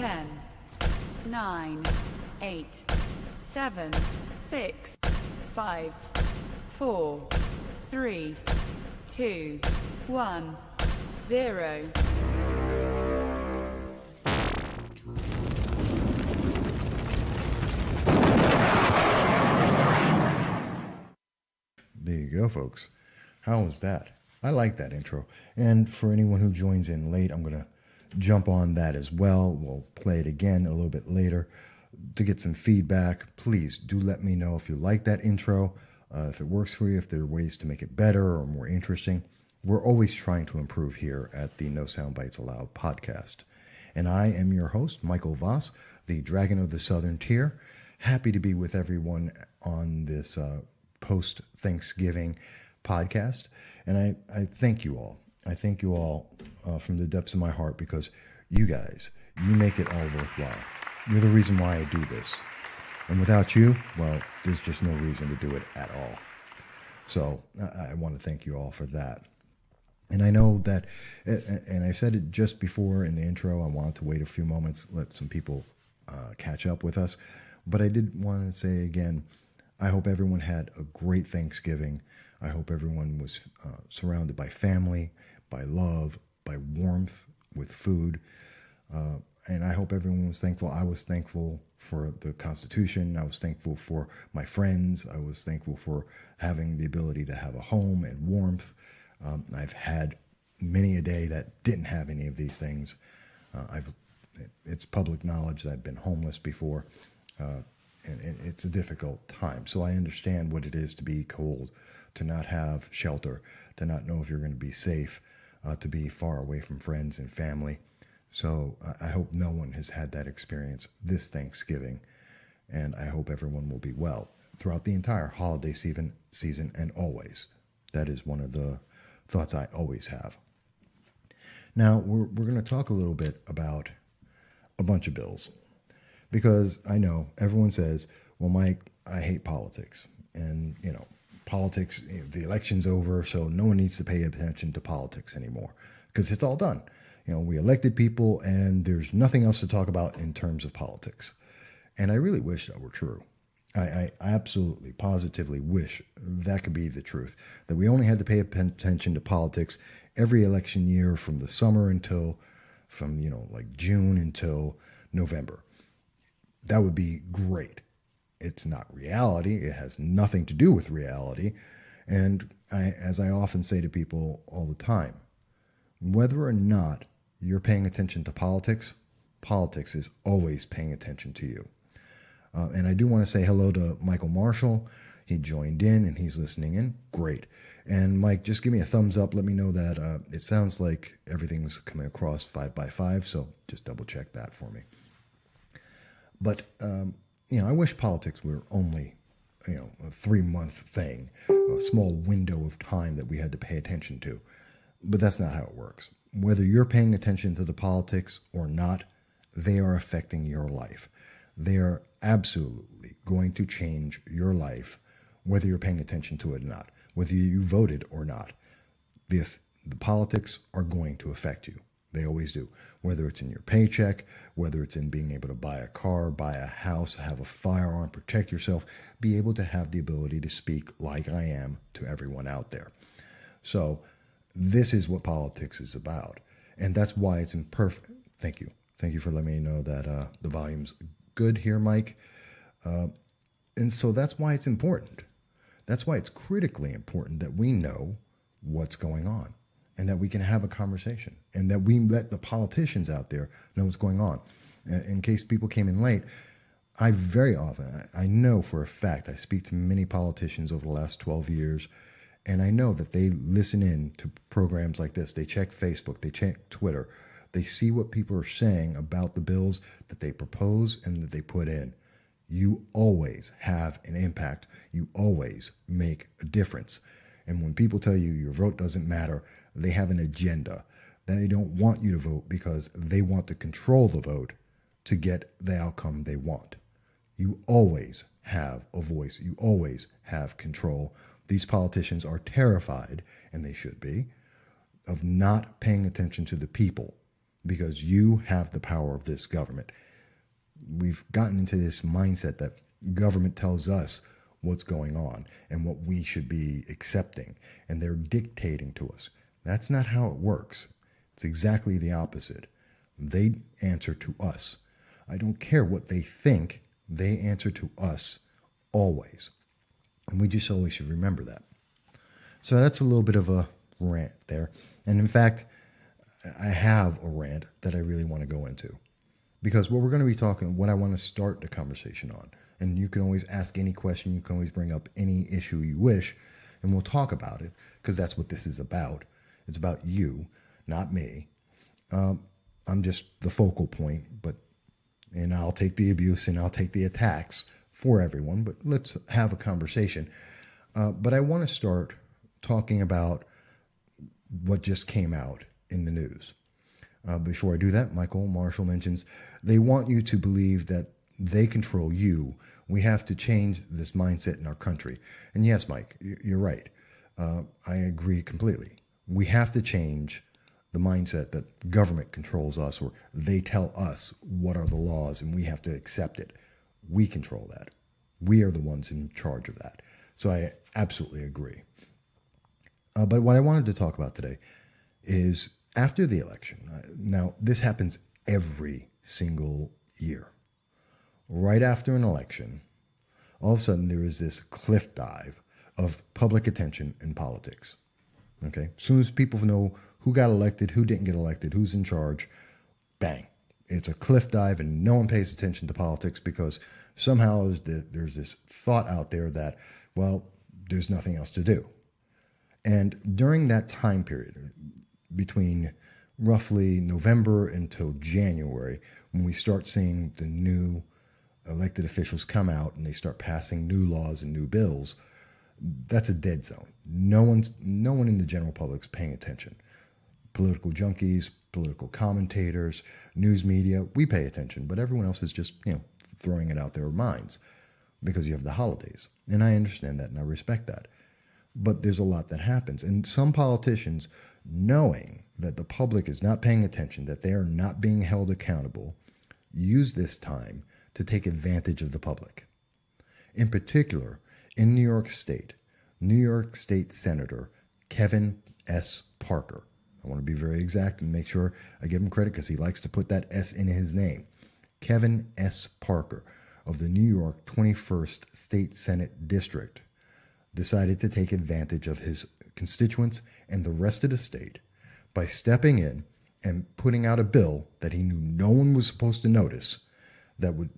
10, 9, 8, 7, 6, 5, 4, 3, 2, 1, 0. There you go, folks. How was that? I like that intro. And for anyone who joins in late, I'm going to jump on that as well. We'll play it again a little bit later to get some feedback. Please do let me know if you like that intro, if it works for you, if there are ways to make it better or more interesting. We're always trying to improve here at the No Soundbites Allowed podcast. And I am your host, Michael Voss, the Dragon of the Southern Tier. Happy to be with everyone on this post-Thanksgiving podcast. And I thank you all. I thank you all from the depths of my heart, because you guys, you make it all worthwhile. You're the reason why I do this. And without you, well, there's just no reason to do it at all. So I want to thank you all for that. And I know that, and I said it just before in the intro, I wanted to wait a few moments, let some people catch up with us. But I did want to say again, I hope everyone had a great Thanksgiving. I hope everyone was surrounded by family, by love, by warmth, with food. And I hope everyone was thankful. I was thankful for the Constitution. I was thankful for my friends. I was thankful for having the ability to have a home and warmth. I've had many a day that didn't have any of these things. It's public knowledge that I've been homeless before. And it's a difficult time. So I understand what it is to be cold, to not have shelter, to not know if you're going to be safe, to be far away from friends and family. So I hope no one has had that experience this Thanksgiving. And I hope everyone will be well throughout the entire holiday season and always. That is one of the thoughts I always have. Now, we're going to talk a little bit about a bunch of bills. Because I know everyone says, well, Mike, I hate politics. And, politics, the election's over, so no one needs to pay attention to politics anymore because it's all done. We elected people and there's nothing else to talk about in terms of politics. And I really wish that were true. I absolutely, positively wish that could be the truth, that we only had to pay attention to politics every election year from the summer until, like June until November. That would be great. It's not reality. It has nothing to do with reality. And as I often say to people all the time, whether or not you're paying attention to politics, politics is always paying attention to you. And I do want to say hello to Michael Marshall. He joined in and he's listening in. Great. And Mike, just give me a thumbs up. Let me know that it sounds like everything's coming across 5x5. So just double check that for me. But, I wish politics were only, a 3-month thing, a small window of time that we had to pay attention to. But that's not how it works. Whether you're paying attention to the politics or not, they are affecting your life. They are absolutely going to change your life, whether you're paying attention to it or not, whether you voted or not. The politics are going to affect you. They always do. Whether it's in your paycheck, whether it's in being able to buy a car, buy a house, have a firearm, protect yourself, be able to have the ability to speak like I am to everyone out there. So this is what politics is about. And that's why it's imperfect. Thank you. Thank you for letting me know that the volume's good here, Mike. And so that's why it's important. That's why it's critically important that we know what's going on. And that we can have a conversation, and that we let the politicians out there know what's going on. In case people came in late, I very often, I know for a fact, I speak to many politicians over the last 12 years, and I know that they listen in to programs like this. They check Facebook, they check Twitter, they see what people are saying about the bills that they propose and that they put in. You always have an impact. You always make a difference. And when people tell you your vote doesn't matter, they have an agenda. They don't want you to vote because they want to control the vote to get the outcome they want. You always have a voice. You always have control. These politicians are terrified, and they should be, of not paying attention to the people. because you have the power of this government. We've gotten into this mindset that government tells us what's going on and what we should be accepting, and they're dictating to us. That's not how it works. It's exactly the opposite. They answer to us. I don't care what they think, they answer to us always. And we just always should remember that. So that's a little bit of a rant there. And in fact, I have a rant that I really want to go into. Because what we're going to be talking, what I want to start the conversation on, and you can always ask any question, you can always bring up any issue you wish, and we'll talk about it, because that's what this is about. It's about you, not me. I'm just the focal point, and I'll take the abuse and I'll take the attacks for everyone, but let's have a conversation. But I want to start talking about what just came out in the news. Before I do that, Michael Marshall mentions they want you to believe that they control you. We have to change this mindset in our country. And yes, Mike, you're right. I agree completely. We have to change the mindset that government controls us, or they tell us what are the laws and we have to accept it. We control that. We are the ones in charge of that. So I absolutely agree. But what I wanted to talk about today is after the election. Now, this happens every single year. Right after an election, all of a sudden there is this cliff dive of public attention in politics. Okay? As soon as people know who got elected, who didn't get elected, who's in charge, bang. It's a cliff dive and no one pays attention to politics because somehow there's this thought out there that, well, there's nothing else to do. And during that time period, between roughly November until January, when we start seeing the new elected officials come out and they start passing new laws and new bills, that's a dead zone. No one in the general public is paying attention. Political junkies, political commentators, news media, we pay attention, but everyone else is just, throwing it out their minds because you have the holidays. And I understand that and I respect that. But there's a lot that happens. And some politicians, knowing that the public is not paying attention, that they are not being held accountable, use this time to take advantage of the public. In particular, in New York State Senator Kevin S. Parker. I want to be very exact and make sure I give him credit because he likes to put that S in his name. Kevin S. Parker of the New York 21st State Senate District decided to take advantage of his constituents and the rest of the state by stepping in and putting out a bill that he knew no one was supposed to notice, that would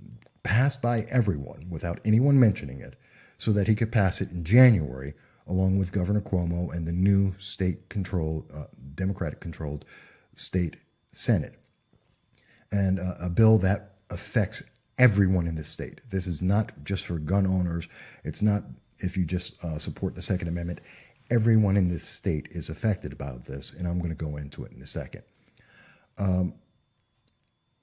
pass by everyone without anyone mentioning it, so that he could pass it in January along with Governor Cuomo and the new state-controlled, Democratic-controlled state Senate. And a bill that affects everyone in the state. This is not just for gun owners. It's not if you just support the Second Amendment. Everyone in this state is affected by this, and I'm going to go into it in a second.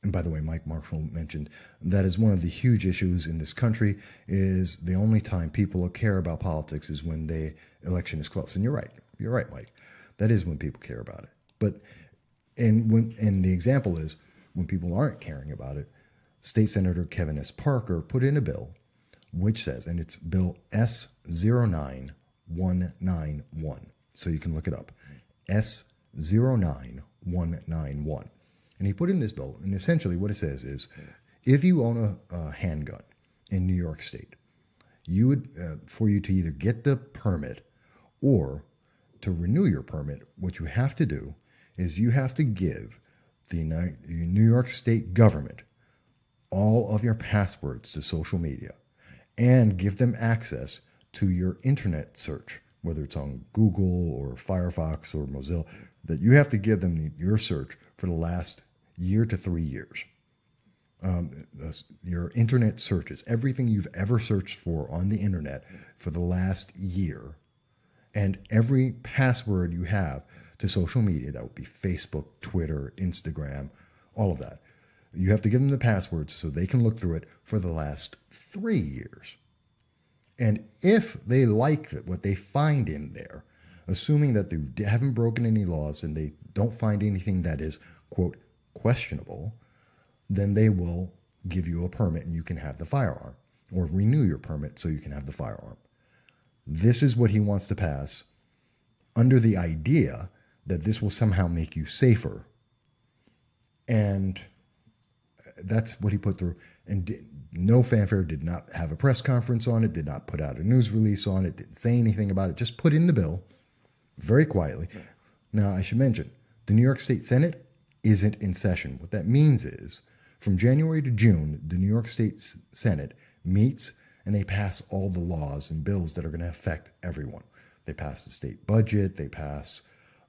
And by the way, Mike Marshall mentioned that is one of the huge issues in this country, is the only time people care about politics is when the election is close. And you're right, Mike. That is when people care about it. But and the example is when people aren't caring about it, State Senator Kevin S. Parker put in a bill which says, and it's Bill S09191, so you can look it up, S09191. And he put in this bill, and essentially what it says is, if you own a handgun in New York State, you would, for you to either get the permit or to renew your permit, what you have to do is you have to give the New York State government all of your passwords to social media and give them access to your internet search, whether it's on Google or Firefox or Mozilla, that you have to give them your search for the last year to 3 years. Your internet searches, everything you've ever searched for on the internet for the last year, and every password you have to social media, that would be Facebook, Twitter, Instagram, all of that. You have to give them the passwords so they can look through it for the last 3 years. And if they like what they find in there, assuming that they haven't broken any laws and they don't find anything that is, quote, questionable, then they will give you a permit and you can have the firearm, or renew your permit so you can have the firearm. This is what he wants to pass under the idea that this will somehow make you safer. And that's what he put through. And no fanfare, did not have a press conference on it, did not put out a news release on it, didn't say anything about it, just put in the bill very quietly. Now, I should mention, the New York State Senate isn't in session. What that means is, from January to June, the New York State Senate meets and they pass all the laws and bills that are going to affect everyone. They pass the state budget, they pass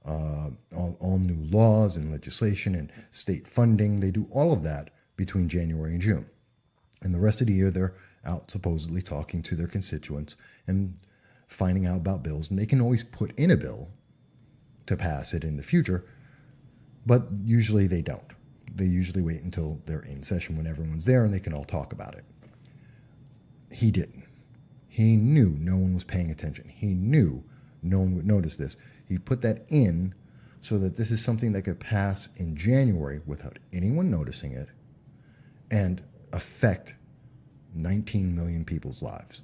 all new laws and legislation and state funding. They do all of that between January and June. And the rest of the year, they're out supposedly talking to their constituents and finding out about bills. And they can always put in a bill to pass it in the future, but usually they don't. They usually wait until they're in session when everyone's there and they can all talk about it. He didn't. He knew no one was paying attention. He knew no one would notice this. He put that in so that this is something that could pass in January without anyone noticing it and affect 19 million people's lives.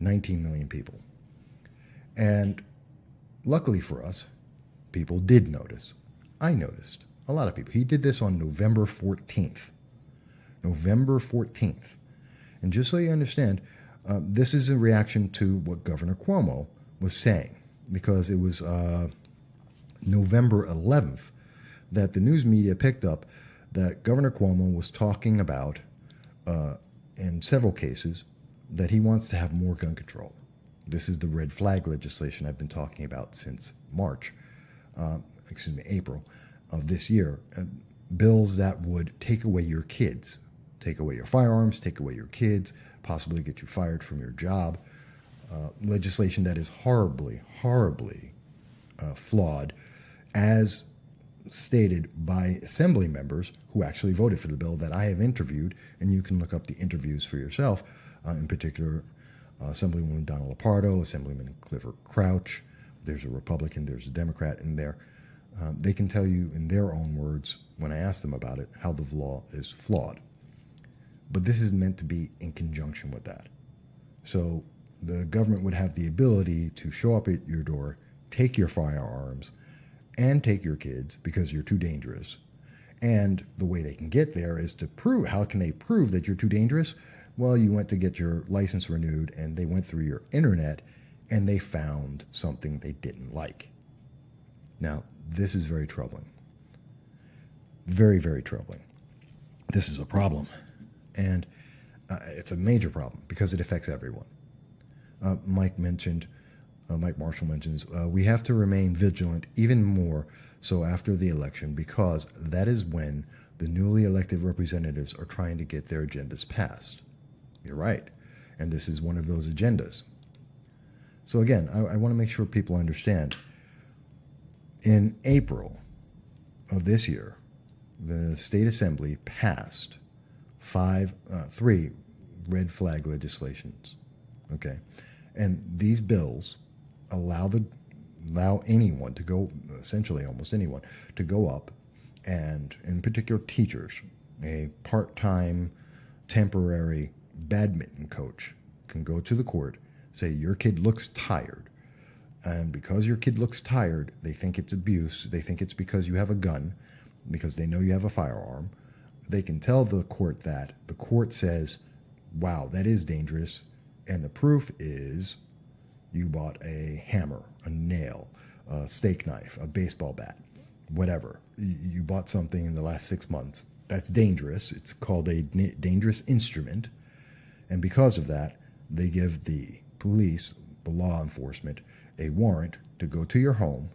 19 million people. And luckily for us, people did notice. I noticed. A lot of people. He did this on November 14th. November 14th. And just so you understand, this is a reaction to what Governor Cuomo was saying, because it was November 11th that the news media picked up that Governor Cuomo was talking about, in several cases, that he wants to have more gun control. This is the red flag legislation I've been talking about since April of this year. Bills that would take away your kids, take away your firearms, take away your kids, possibly get you fired from your job. Legislation that is horribly, horribly flawed, as stated by assembly members who actually voted for the bill that I have interviewed, and you can look up the interviews for yourself, in particular Assemblywoman Donna Lopardo, Assemblyman Clifford Crouch. There's a Republican, there's a Democrat in there. They can tell you in their own words, when I ask them about it, how the law is flawed. But this is meant to be in conjunction with that. So the government would have the ability to show up at your door, take your firearms, and take your kids because you're too dangerous. And the way they can get there is to prove, how can they prove that you're too dangerous? Well, you went to get your license renewed and they went through your internet and they found something they didn't like. Now, this is very troubling. Very, very troubling. This is a problem. And it's a major problem because it affects everyone. Mike Marshall mentions, we have to remain vigilant even more so after the election, because that is when the newly elected representatives are trying to get their agendas passed. You're right. And this is one of those agendas. So again, I want to make sure people understand. In April of this year, the State Assembly passed three red flag legislations. Okay. And these bills allow anyone to go, essentially almost anyone, to go up and, in particular teachers, a part-time, temporary badminton coach can go to the court, say your kid looks tired, and because your kid looks tired, they think it's abuse, they think it's because you have a gun, because they know you have a firearm. They can tell the court that. The court says, wow, that is dangerous, and the proof is you bought a hammer, a nail, a steak knife, a baseball bat, whatever. You bought something in the last 6 months. That's dangerous. It's called a dangerous instrument. And because of that, they give the police, the law enforcement, a warrant to go to your home.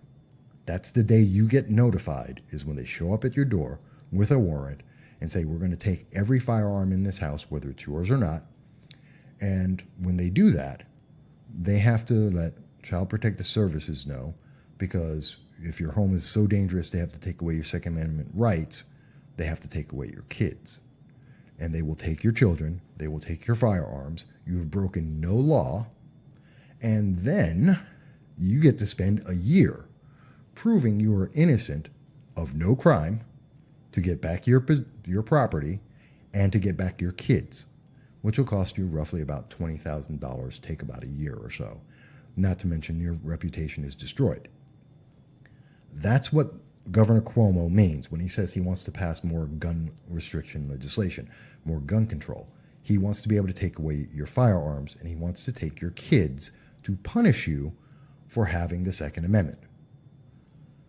That's the day you get notified, is when they show up at your door with a warrant and say, we're going to take every firearm in this house, whether it's yours or not. And when they do that, they have to let Child Protective Services know, because if your home is so dangerous they have to take away your Second Amendment rights, they have to take away your kids. And they will take your children, they will take your firearms, you have broken no law, and then you get to spend a year proving you are innocent of no crime, to get back your property and to get back your kids, which will cost you roughly about $20,000, take about a year or so. Not to mention your reputation is destroyed. That's what Governor Cuomo means when he says he wants to pass more gun restriction legislation, more gun control. He wants to be able to take away your firearms, and he wants to take your kids to punish you for having the Second Amendment.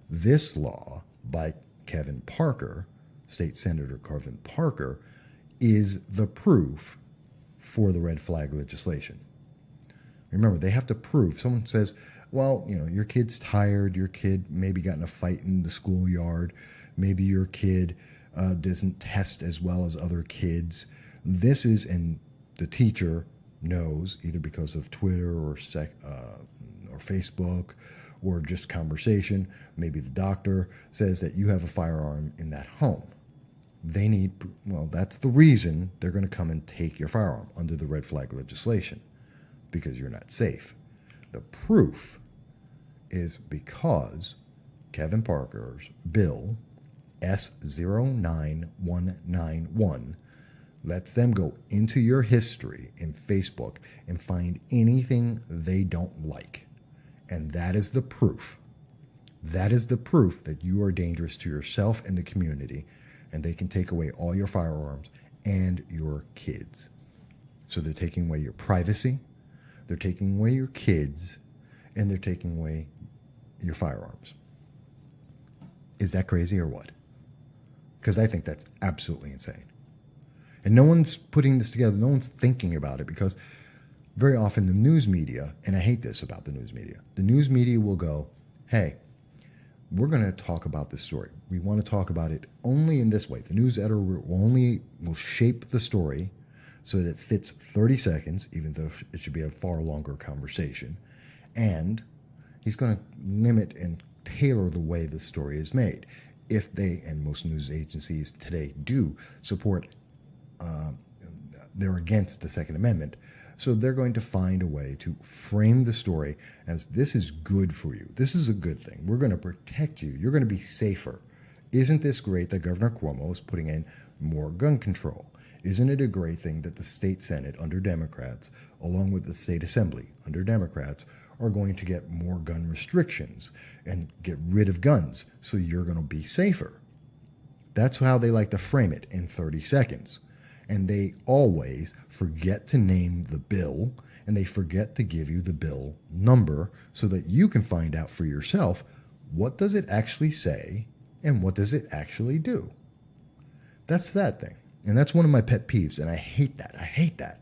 This law by Kevin Parker, State Senator Kevin Parker, is the proof for the red flag legislation. Remember, they have to prove. Someone says, well, your kid's tired, your kid maybe got in a fight in the schoolyard, maybe your kid doesn't test as well as other kids. This is, and the teacher knows, either because of Twitter or Facebook or just conversation, maybe the doctor says that you have a firearm in that home. That's the reason they're going to come and take your firearm under the red flag legislation, because you're not safe. The proof is because Kevin Parker's bill, S09191, lets them go into your history in Facebook and find anything they don't like. And that is the proof. That is the proof that you are dangerous to yourself and the community, and they can take away all your firearms and your kids. So they're taking away your privacy, they're taking away your kids, and they're taking away your firearms. Is that crazy or what? Because I think that's absolutely insane. And no one's putting this together. No one's thinking about it, because very often the news media, and I hate this about the news media, the news media will go, hey, we're going to talk about this story. We want to talk about it only in this way. The news editor will shape the story so that it fits 30 seconds, even though it should be a far longer conversation. And he's going to limit and tailor the way the story is made. If they, and most news agencies today do support, they're against the Second Amendment. So they're going to find a way to frame the story as, this is good for you. This is a good thing. We're going to protect you. You're going to be safer. Isn't this great that Governor Cuomo is putting in more gun control? Isn't it a great thing that the state Senate under Democrats, along with the state Assembly under Democrats, are going to get more gun restrictions and get rid of guns, so you're going to be safer? That's how they like to frame it, in 30 seconds. And they always forget to name the bill, and they forget to give you the bill number so that you can find out for yourself, what does it actually say and what does it actually do? That's that thing. And that's one of my pet peeves, and I hate that. I hate that.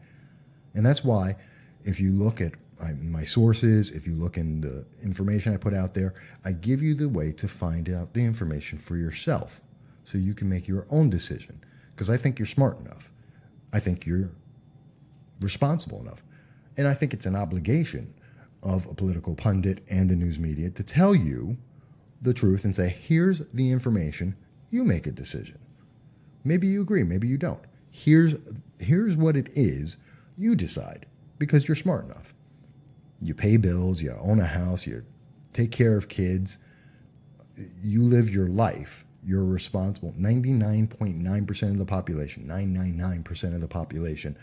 And that's why, if you look at my sources, if you look in the information I put out there, I give you the way to find out the information for yourself so you can make your own decision, because I think you're smart enough. I think you're responsible enough. And I think it's an obligation of a political pundit and the news media to tell you the truth and say, here's the information, you make a decision. Maybe you agree, maybe you don't. Here's what it is, you decide, because you're smart enough. You pay bills, you own a house, you take care of kids, you live your life. You're responsible. 99.9% of the population, 999% of the population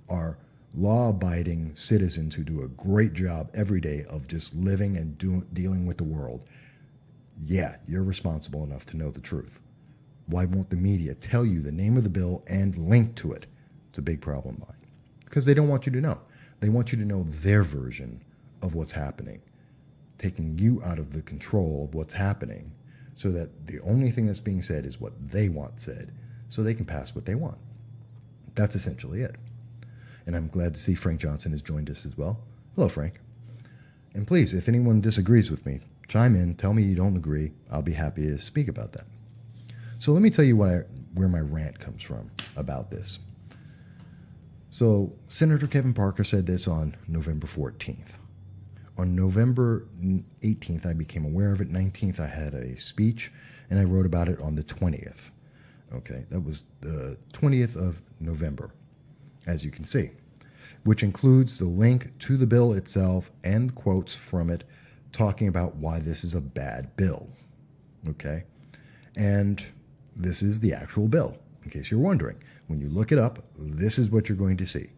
are law-abiding citizens who do a great job every day of just living and dealing with the world. Yeah, you're responsible enough to know the truth. Why won't the media tell you the name of the bill and link to it? It's a big problem of mine. Because they don't want you to know. They want you to know their version of what's happening, taking you out of the control of what's happening, so that the only thing that's being said is what they want said, so they can pass what they want. That's essentially it. And I'm glad to see Frank Johnson has joined us as well. Hello, Frank. And please, if anyone disagrees with me, chime in, tell me you don't agree. I'll be happy to speak about that. So let me tell you where my rant comes from about this. So Senator Kevin Parker said this on November 14th. On November 18th, I became aware of it. 19th, I had a speech, and I wrote about it on the 20th. Okay, that was the 20th of November, as you can see, which includes the link to the bill itself and quotes from it talking about why this is a bad bill. Okay, and this is the actual bill, in case you're wondering. When you look it up, this is what you're going to see.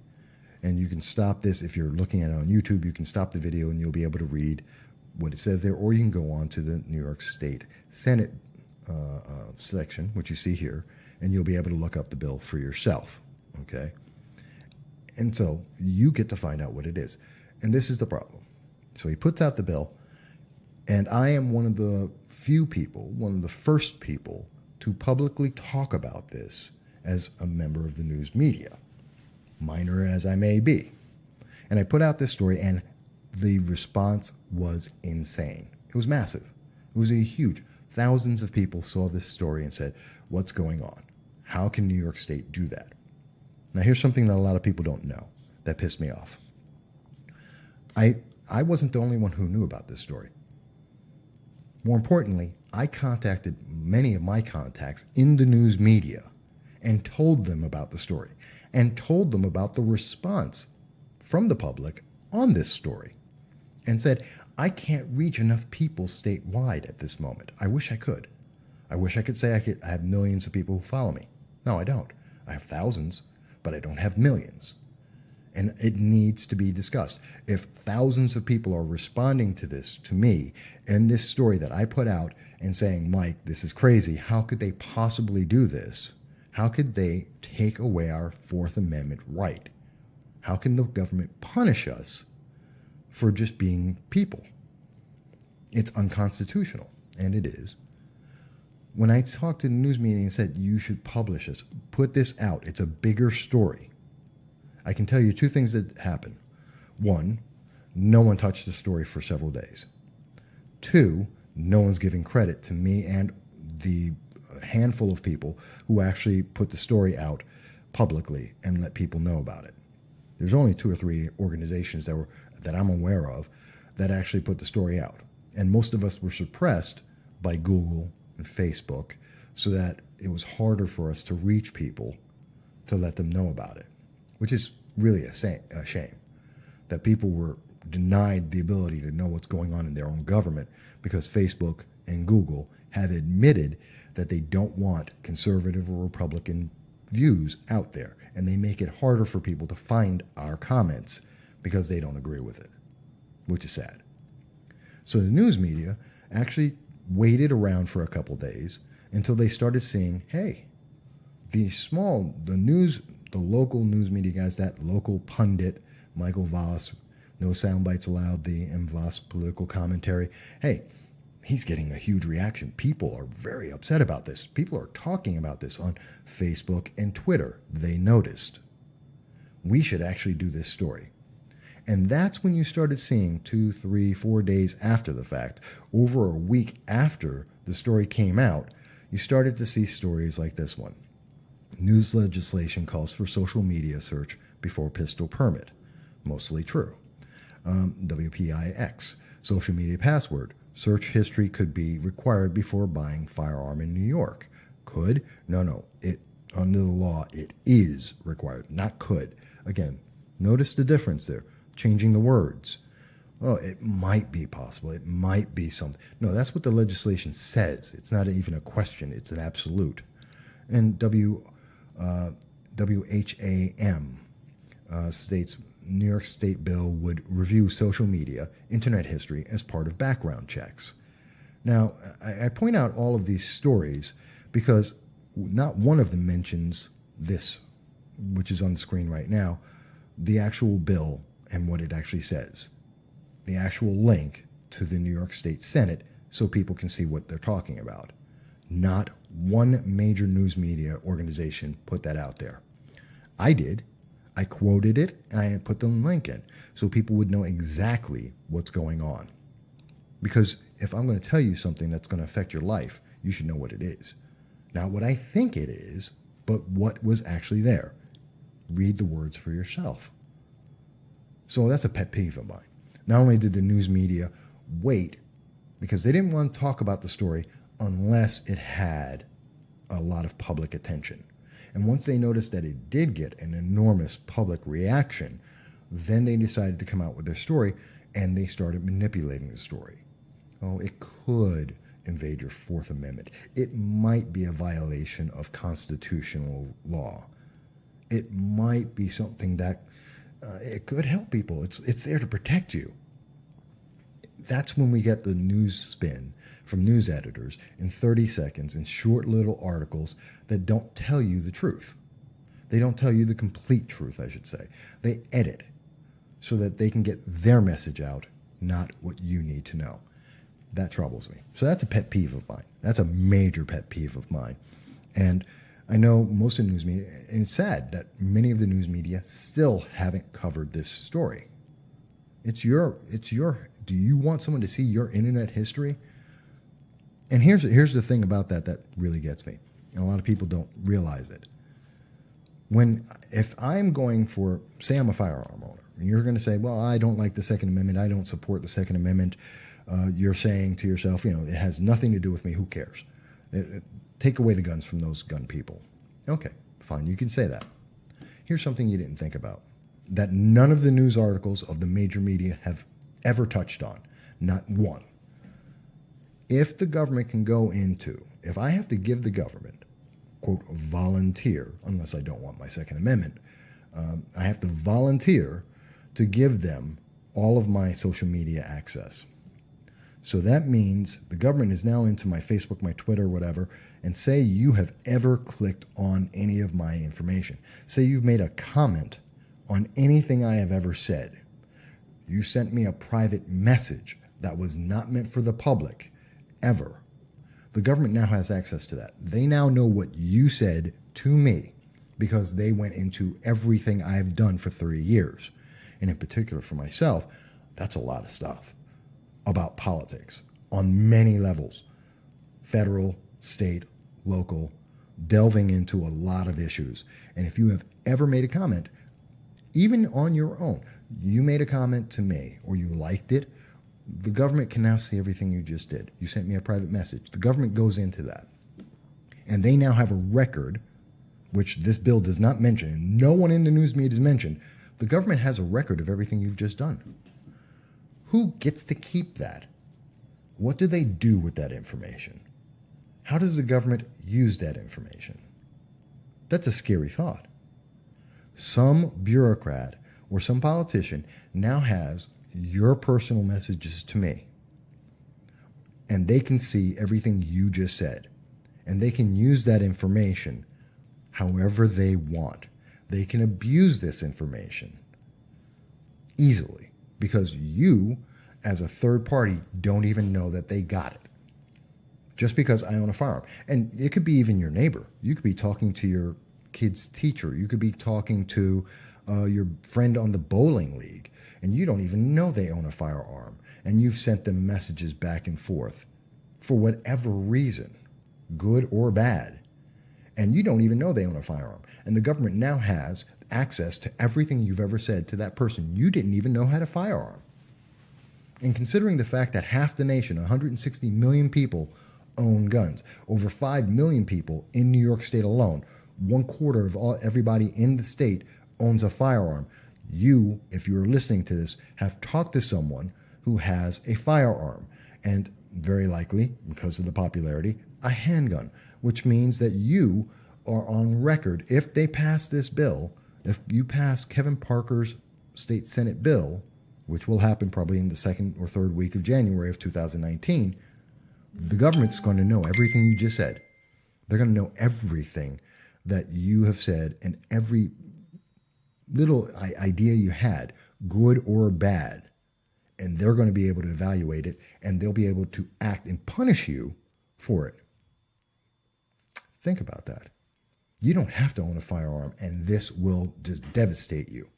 And you can stop this. If you're looking at it on YouTube, you can stop the video and you'll be able to read what it says there, or you can go on to the New York State Senate section, which you see here, and you'll be able to look up the bill for yourself, okay? And so you get to find out what it is. And this is the problem. So he puts out the bill, and I am one of the few people, one of the first people to publicly talk about this as a member of the news media, minor as I may be. And I put out this story, and the response was insane. It was massive. It was a huge. Thousands of people saw this story and said, what's going on? How can New York State do that? Now, here's something that a lot of people don't know that pissed me off. I wasn't the only one who knew about this story. More importantly, I contacted many of my contacts in the news media and told them about the story and told them about the response from the public on this story and said, I can't reach enough people statewide at this moment. I wish I could. I wish I could say I have millions of people who follow me. No, I don't. I have thousands, but I don't have millions. And it needs to be discussed. If thousands of people are responding to this, to me, and this story that I put out and saying, Mike, this is crazy, how could they possibly do this? How could they take away our Fourth Amendment right? How can the government punish us for just being people? It's unconstitutional, and it is. When I talked to the news media and said, you should publish this, put this out, it's a bigger story, I can tell you two things that happened. One, no one touched the story for several days. Two, no one's giving credit to me and the handful of people who actually put the story out publicly and let people know about it. There's only 2 or 3 organizations that I'm aware of that actually put the story out. And most of us were suppressed by Google and Facebook so that it was harder for us to reach people to let them know about it, which is really a shame that people were denied the ability to know what's going on in their own government because Facebook and Google have admitted that they don't want conservative or Republican views out there, and they make it harder for people to find our comments because they don't agree with it, which is sad. So the news media actually waited around for a couple days until they started seeing, hey, the local news media guys, that local pundit, Michael Voss, no Soundbites allowed, the Voss political commentary, hey, he's getting a huge reaction. People are very upset about this. People are talking about this on Facebook and Twitter. They noticed. We should actually do this story. And that's when you started seeing 2, 3, 4 days after the fact, over a week after the story came out, you started to see stories like this one. News legislation calls for social media search before pistol permit. Mostly true. WPIX, social media password. Search history could be required before buying firearm in New York. Could? No. Under the law, it is required, not could. Again, notice the difference there. Changing the words. Oh, it might be possible. It might be something. No, that's what the legislation says. It's not even a question. It's an absolute. And WHAM states New York State bill would review social media, internet history as part of background checks. Now, I point out all of these stories because not one of them mentions this, which is on the screen right now, the actual bill and what it actually says. The actual link to the New York State Senate so people can see what they're talking about. Not one major news media organization put that out there. I did. I quoted it, and I put the link in so people would know exactly what's going on. Because if I'm going to tell you something that's going to affect your life, you should know what it is. Not what I think it is, but what was actually there. Read the words for yourself. So that's a pet peeve of mine. Not only did the news media wait because they didn't want to talk about the story unless it had a lot of public attention. And once they noticed that it did get an enormous public reaction, then they decided to come out with their story, and they started manipulating the story. Oh, it could. invade your Fourth Amendment. It might be a violation of constitutional law. It might be something that it could help people. It's there to protect you. That's when we get the news spin from news editors in 30 seconds in short little articles that don't tell you the truth. They don't tell you the complete truth, I should say. They edit so that they can get their message out, not what you need to know. That troubles me. So that's a pet peeve of mine. That's a major pet peeve of mine. And I know most of the news media, and it's sad that many of the news media still haven't covered this story. Do you want someone to see your internet history? And here's the thing about that really gets me. And a lot of people don't realize it. If I'm going for, say I'm a firearm owner, and you're going to say, well, I don't like the Second Amendment, I don't support the Second Amendment, you're saying to yourself, it has nothing to do with me, who cares? Take away the guns from those gun people. Okay, fine, you can say that. Here's something you didn't think about, that none of the news articles of the major media have ever touched on, not one. If the government can go into, if I have to give the government, quote, volunteer, unless I don't want my Second Amendment, I have to volunteer to give them all of my social media access. So that means the government is now into my Facebook, my Twitter, whatever, and say you have ever clicked on any of my information. Say you've made a comment on anything I have ever said. You sent me a private message that was not meant for the public, ever. The government now has access to that. They now know what you said to me because they went into everything I've done for 30 years. And in particular for myself, that's a lot of stuff about politics on many levels, federal, state, local, delving into a lot of issues. And if you have ever made a comment, even on your own, you made a comment to me or you liked it, the government can now see everything you just did. You sent me a private message. The government goes into that. And they now have a record, which this bill does not mention, and no one in the news media has mentioned. The government has a record of everything you've just done. Who gets to keep that? What do they do with that information? How does the government use that information? That's a scary thought. Some bureaucrat or some politician now has your personal messages to me, and they can see everything you just said, and they can use that information however they want. They can abuse this information easily because you, as a third party, don't even know that they got it. Just because I own a firearm. And it could be even your neighbor. You could be talking to your kid's teacher. You could be talking to your friend on the bowling league, and you don't even know they own a firearm. And you've sent them messages back and forth for whatever reason, good or bad. And you don't even know they own a firearm. And the government now has access to everything you've ever said to that person you didn't even know had a firearm. And considering the fact that half the nation, 160 million people, own guns, over 5 million people in New York State alone, 1/4 of everybody in the state owns a firearm. You, if you're listening to this, have talked to someone who has a firearm, and very likely, because of the popularity, a handgun, which means that you are on record. If they pass this bill, if you pass Kevin Parker's state Senate bill, which will happen probably in the second or third week of January of 2019, the government's going to know everything you just said. They're going to know everything that you have said and every little idea you had, good or bad. And they're going to be able to evaluate it, and they'll be able to act and punish you for it. Think about that. You don't have to own a firearm, and this will just devastate you.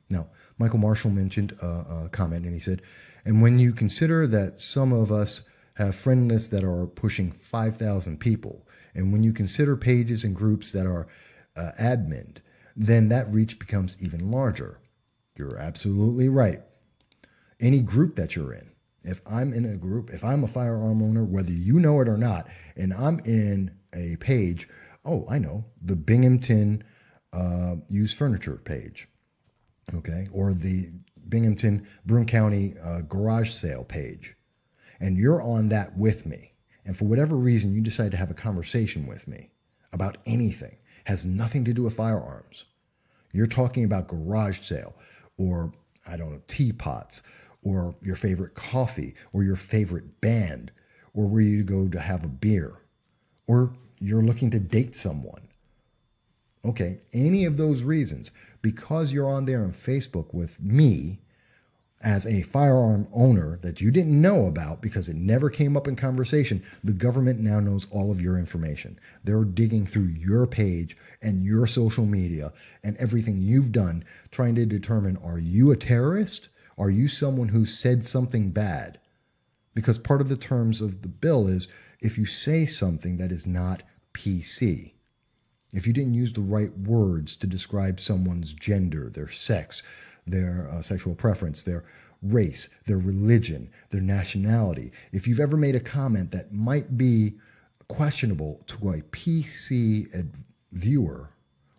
Now, Michael Marshall mentioned a comment, and he said, and when you consider that some of us have friend lists that are pushing 5,000 people, and when you consider pages and groups that are adminned, then that reach becomes even larger. You're absolutely right. Any group that you're in, if I'm in a group, if I'm a firearm owner, whether you know it or not, and I'm in a page, oh, I know, the Binghamton used furniture page, okay, or the Binghamton Broome County garage sale page. and you're on that with me, and for whatever reason you decide to have a conversation with me about anything, has nothing to do with firearms. You're talking about garage sale, or I don't know, teapots, or your favorite coffee, or your favorite band, or where you go to have a beer, or you're looking to date someone. Okay, any of those reasons, because you're on there on Facebook with me as a firearm owner that you didn't know about because it never came up in conversation, the government now knows all of your information. They're digging through your page and your social media and everything you've done, trying to determine, are you a terrorist? Are you someone who said something bad? Because part of the terms of the bill is if you say something that is not PC, if you didn't use the right words to describe someone's gender, their sex, their sexual preference, their race, their religion, their nationality, if you've ever made a comment that might be questionable to a PC viewer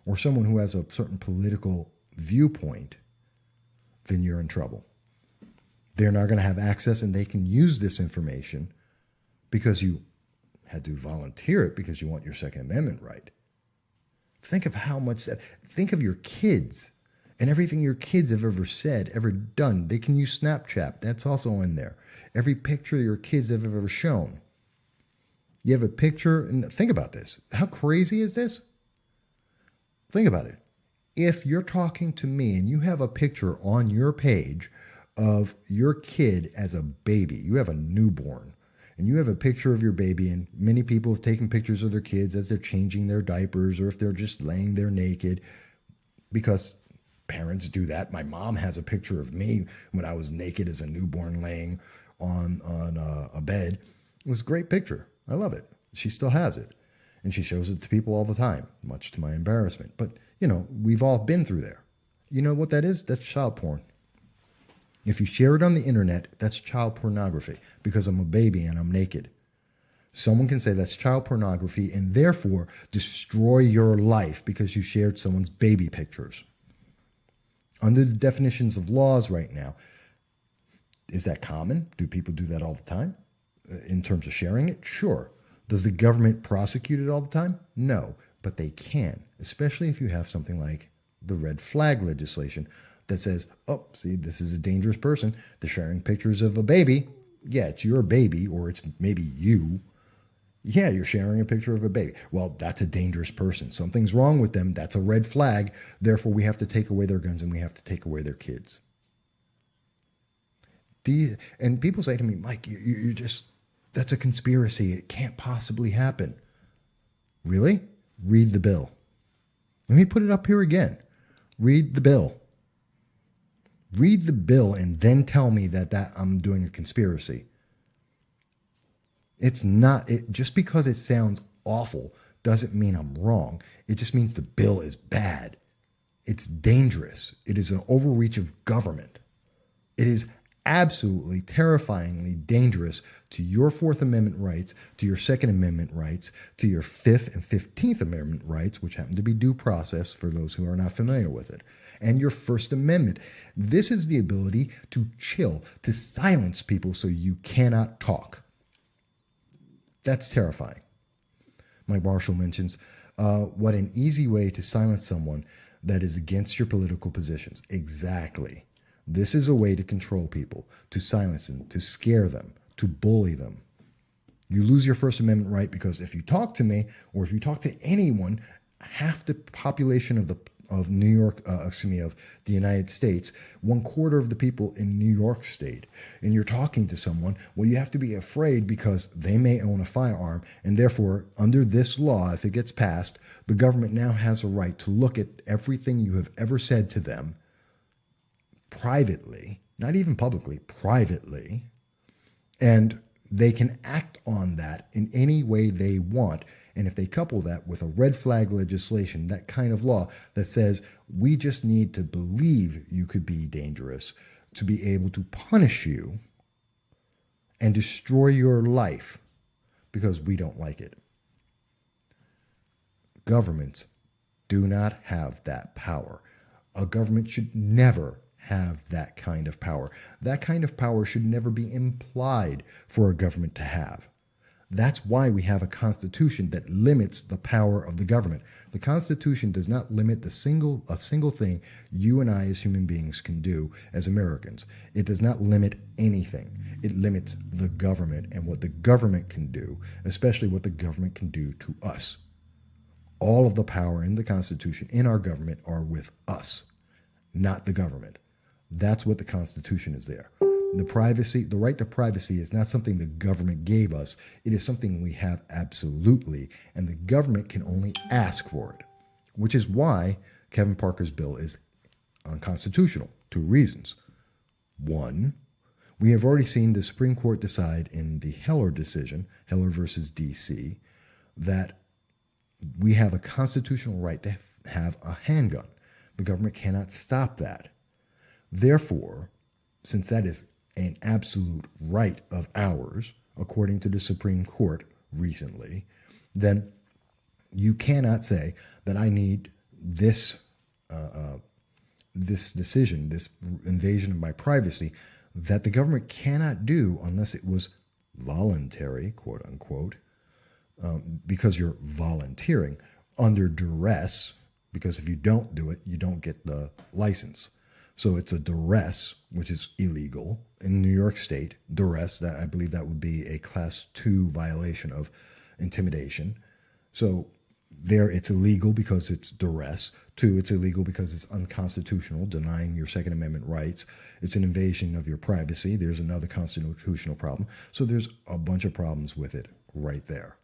or someone who has a certain political viewpoint, then you're in trouble. They're not going to have access, and they can use this information because you had to volunteer it because you want your Second Amendment right. Think of how much that, think of your kids and everything your kids have ever said, ever done. They can use Snapchat. That's also in there. Every picture your kids have ever shown. You have a picture, and think about this. How crazy is this? Think about it. If you're talking to me and you have a picture on your page of your kid as a baby, you have a newborn, and you have a picture of your baby, and many people have taken pictures of their kids as they're changing their diapers or if they're just laying there naked, because parents do that. My mom has a picture of me when I was naked as a newborn laying on a bed. It was a great picture. I love it. She still has it, and she shows it to people all the time, much to my embarrassment. But, you know, we've all been through there. You know what that is? That's child porn. If you share it on the internet, that's child pornography because I'm a baby and I'm naked. Someone can say that's child pornography and therefore destroy your life because you shared someone's baby pictures. Under the definitions of laws right now, is that common? Do people do that all the time? In terms of sharing it? Sure. Does the government prosecute it all the time? No, but they can, especially if you have something like the red flag legislation that says, oh, see, this is a dangerous person. They're sharing pictures of a baby. Yeah, it's your baby, or it's maybe you. Yeah, you're sharing a picture of a baby. Well, that's a dangerous person. Something's wrong with them. That's a red flag. Therefore, we have to take away their guns and we have to take away their kids. And people say to me, Mike, you just, that's a conspiracy. It can't possibly happen. Really? Read the bill. Let me put it up here again. Read the bill. Read the bill and then tell me that I'm doing a conspiracy. It's not, just because it sounds awful doesn't mean I'm wrong. It just means the bill is bad. It's dangerous. It is an overreach of government. It is absolutely terrifyingly dangerous to your Fourth Amendment rights, to your Second Amendment rights, to your Fifth and 15th Amendment rights, which happen to be due process for those who are not familiar with it, and your First Amendment. This is the ability to chill, to silence people so you cannot talk. That's terrifying. Mike Marshall mentions, what an easy way to silence someone that is against your political positions. Exactly. This is a way to control people, to silence them, to scare them, to bully them. You lose your First Amendment right because if you talk to me or if you talk to anyone, half the population of the United States, 1/4 of the people in New York State, and you're talking to someone, well, you have to be afraid because they may own a firearm, and therefore, under this law, if it gets passed, the government now has a right to look at everything you have ever said to them privately, not even publicly, privately, and they can act on that in any way they want. And if they couple that with a red flag legislation, that kind of law that says we just need to believe you could be dangerous to be able to punish you and destroy your life because we don't like it. Governments do not have that power. A government should never have that kind of power. That kind of power should never be implied for a government to have. That's why we have a constitution that limits the power of the government. The Constitution does not limit a single thing you and I as human beings can do as Americans. It does not limit anything. It limits the government and what the government can do, especially what the government can do to us. All of the power in the Constitution, in our government, are with us, not the government. That's what the Constitution is there. The right to privacy is not something the government gave us. It is something we have absolutely, and the government can only ask for it, which is why Kevin Parker's bill is unconstitutional. 2 reasons. 1, we have already seen the Supreme Court decide in the Heller decision, Heller versus D.C., that we have a constitutional right to have a handgun. The government cannot stop that. Therefore, since that is an absolute right of ours, according to the Supreme Court recently, then you cannot say that I need this decision, this invasion of my privacy, that the government cannot do unless it was voluntary, quote unquote, because you're volunteering under duress, because if you don't do it, you don't get the license. So it's a duress, which is illegal in New York State. Duress, that I believe that would be a Class 2 violation of intimidation. So there it's illegal because it's duress. 2, it's illegal because it's unconstitutional, denying your Second Amendment rights. It's an invasion of your privacy. There's another constitutional problem. So there's a bunch of problems with it right there.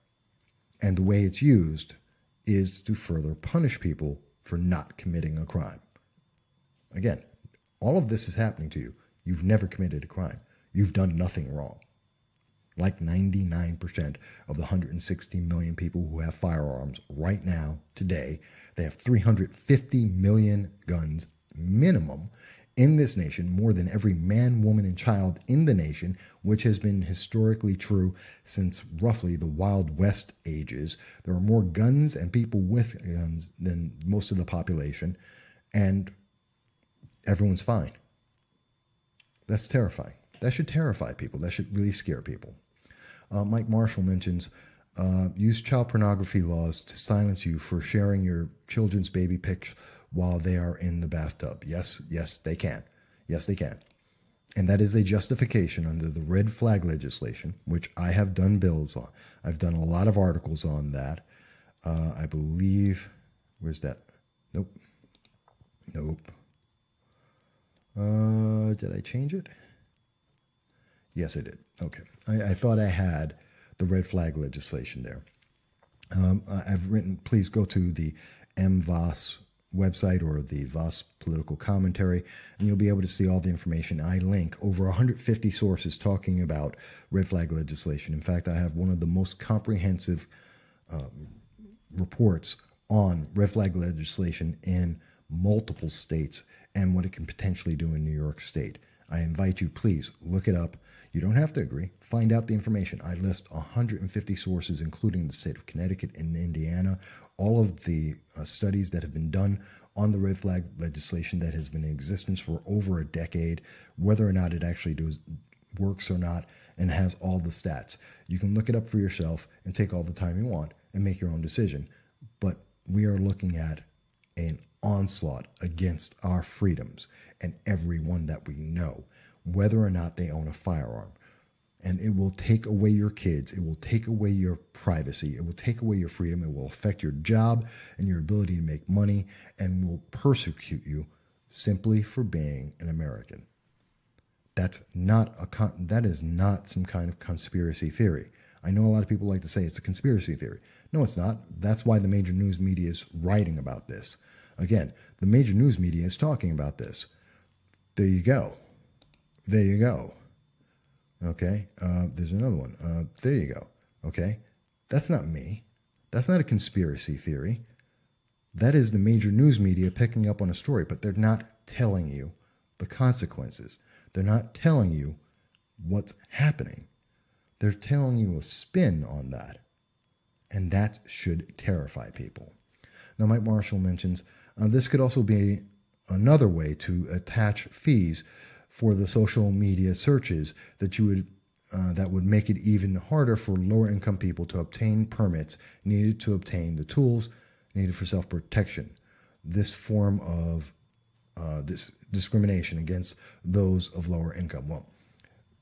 And the way it's used is to further punish people for not committing a crime. Again, all of this is happening to you. You've never committed a crime. You've done nothing wrong. Like 99% of the 160 million people who have firearms right now, today, they have 350 million guns minimum in this nation, more than every man, woman, and child in the nation, which has been historically true since roughly the Wild West ages. There are more guns and people with guns than most of the population, and everyone's fine. That's terrifying. That should terrify people. That should really scare people. Mike Marshall mentions, use child pornography laws to silence you for sharing your children's baby pics while they are in the bathtub. Yes, they can. Yes, they can. And that is a justification under the red flag legislation, which I have done bills on. I've done a lot of articles on that. I believe, where's that? Nope. Did I change it? Yes, I did. Okay. I thought I had the red flag legislation there. I've written, please go to the MVOS website or the VOS political commentary, and you'll be able to see all the information. I link over 150 sources talking about red flag legislation. In fact, I have one of the most comprehensive reports on red flag legislation in multiple states and what it can potentially do in New York State. I invite you, please look it up. You don't have to agree. Find out the information. I list 150 sources, including the state of Connecticut and Indiana, all of the studies that have been done on the red flag legislation that has been in existence for over a decade, whether or not it actually works or not, and has all the stats. You can look it up for yourself and take all the time you want and make your own decision. But we are looking at an onslaught against our freedoms and everyone that we know, whether or not they own a firearm. And it will take away your kids. It will take away your privacy. It will take away your freedom. It will affect your job and your ability to make money, and will persecute you simply for being an American. That is not some kind of conspiracy theory. I know a lot of people like to say it's a conspiracy theory. No, it's not. That's why the major news media is writing about this. Again, the major news media is talking about this. There you go. Okay, there's another one. There you go. Okay, that's not me. That's not a conspiracy theory. That is the major news media picking up on a story, but they're not telling you the consequences. They're not telling you what's happening. They're telling you a spin on that, and that should terrify people. Now, Mike Marshall mentions this could also be another way to attach fees for the social media searches that would make it even harder for lower income people to obtain permits needed to obtain the tools needed for self-protection. This form of discrimination against those of lower income. Well,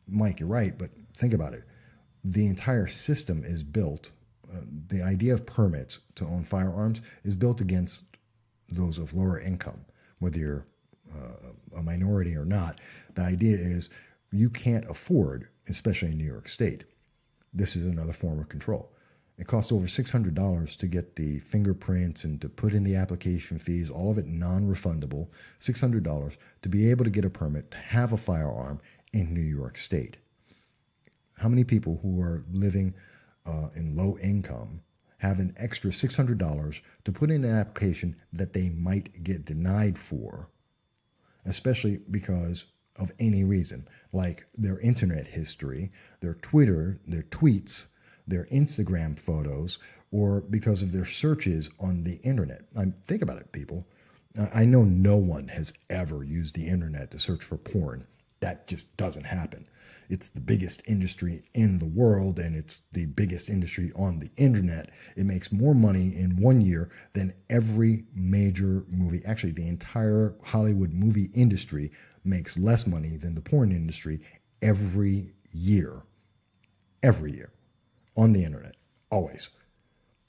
Mike, you're right, but think about it. The entire system is built, the idea of permits to own firearms is built against those of lower income, whether you're a minority or not. The idea is you can't afford, especially in New York State. This is another form of control. It costs over $600 to get the fingerprints and to put in the application fees, all of it non-refundable, $600 to be able to get a permit to have a firearm in New York State. How many people who are living in low income have an extra $600 to put in an application that they might get denied for, especially because of any reason, like their internet history, their Twitter, their tweets, their Instagram photos, or because of their searches on the internet. Think about it, people. I know no one has ever used the internet to search for porn. That just doesn't happen. It's the biggest industry in the world, and it's the biggest industry on the internet. It makes more money in 1 year than every major movie. Actually, the entire Hollywood movie industry makes less money than the porn industry every year. Every year. On the internet. Always.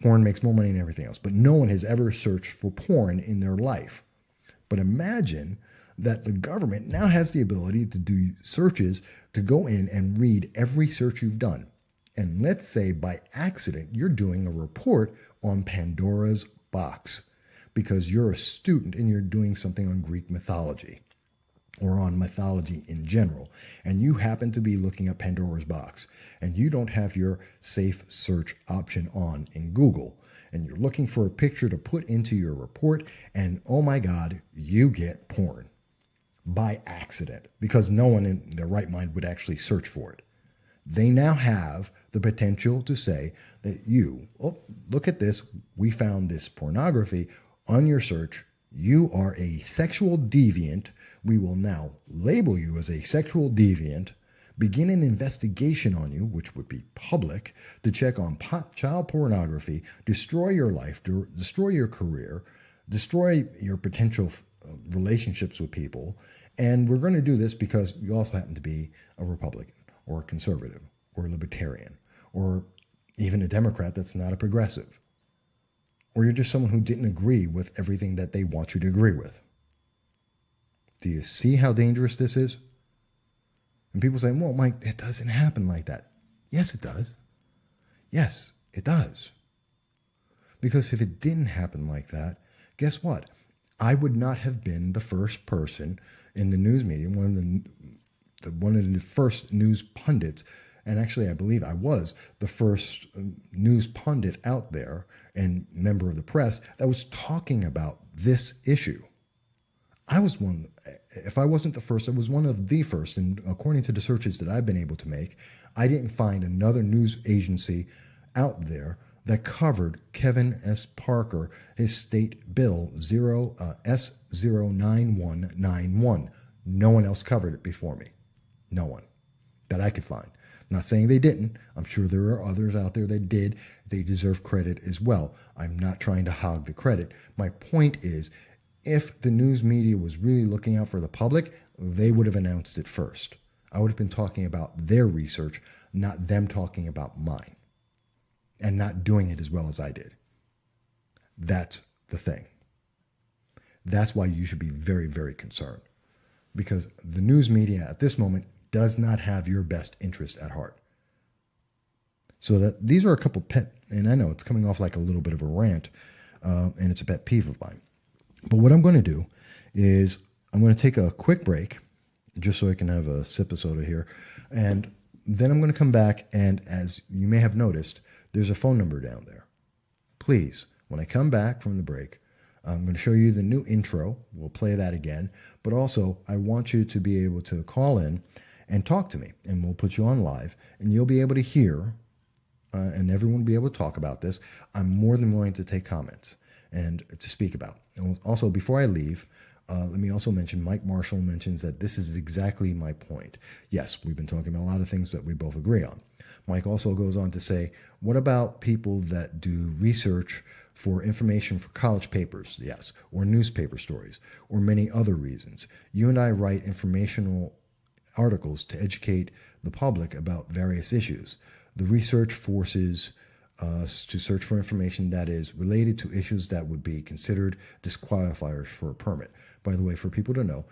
Porn makes more money than everything else. But no one has ever searched for porn in their life. But imagine that the government now has the ability to do searches, to go in and read every search you've done. And let's say by accident, you're doing a report on Pandora's box because you're a student and you're doing something on Greek mythology or on mythology in general, and you happen to be looking at Pandora's box, and you don't have your safe search option on in Google, and you're looking for a picture to put into your report, and oh my God, you get porn by accident, because no one in their right mind would actually search for it. They now have the potential to say that look at this, we found this pornography on your search, you are a sexual deviant, we will now label you as a sexual deviant, begin an investigation on you, which would be public, to check on child pornography, destroy your life, destroy your career, destroy your potential relationships with people. And we're going to do this because you also happen to be a Republican or a conservative or a libertarian or even a Democrat that's not a progressive. Or you're just someone who didn't agree with everything that they want you to agree with. Do you see how dangerous this is? And people say, well, Mike, it doesn't happen like that. Yes, it does. Yes, it does. Because if it didn't happen like that, guess what? I would not have been the first person in the news media, one of the first news pundits, and actually I believe I was the first news pundit out there and member of the press that was talking about this issue. I was one, if I wasn't the first, I was one of the first, and according to the searches that I've been able to make, I didn't find another news agency out there that covered Kevin S. Parker, his state bill S09191. No one else covered it before me. No one that I could find. I'm not saying they didn't. I'm sure there are others out there that did. They deserve credit as well. I'm not trying to hog the credit. My point is, if the news media was really looking out for the public, they would have announced it first. I would have been talking about their research, not them talking about mine, and not doing it as well as I did. That's the thing. That's why you should be very, very concerned, because the news media at this moment does not have your best interest at heart. So that these are a couple and I know it's coming off like a little bit of a rant, and it's a pet peeve of mine. But what I'm going to do is I'm going to take a quick break just so I can have a sip of soda here. And then I'm going to come back, and as you may have noticed, there's a phone number down there. Please, when I come back from the break, I'm going to show you the new intro. We'll play that again. But also, I want you to be able to call in and talk to me, and we'll put you on live, and you'll be able to hear, and everyone will be able to talk about this. I'm more than willing to take comments and to speak about. And also, before I leave, Let me also mention, Mike Marshall mentions that this is exactly my point. Yes, we've been talking about a lot of things that we both agree on. Mike also goes on to say, what about people that do research for information for college papers? Yes, or newspaper stories, or many other reasons. You and I write informational articles to educate the public about various issues. The research forces us to search for information that is related to issues that would be considered disqualifiers for a permit. By the way, for people to know,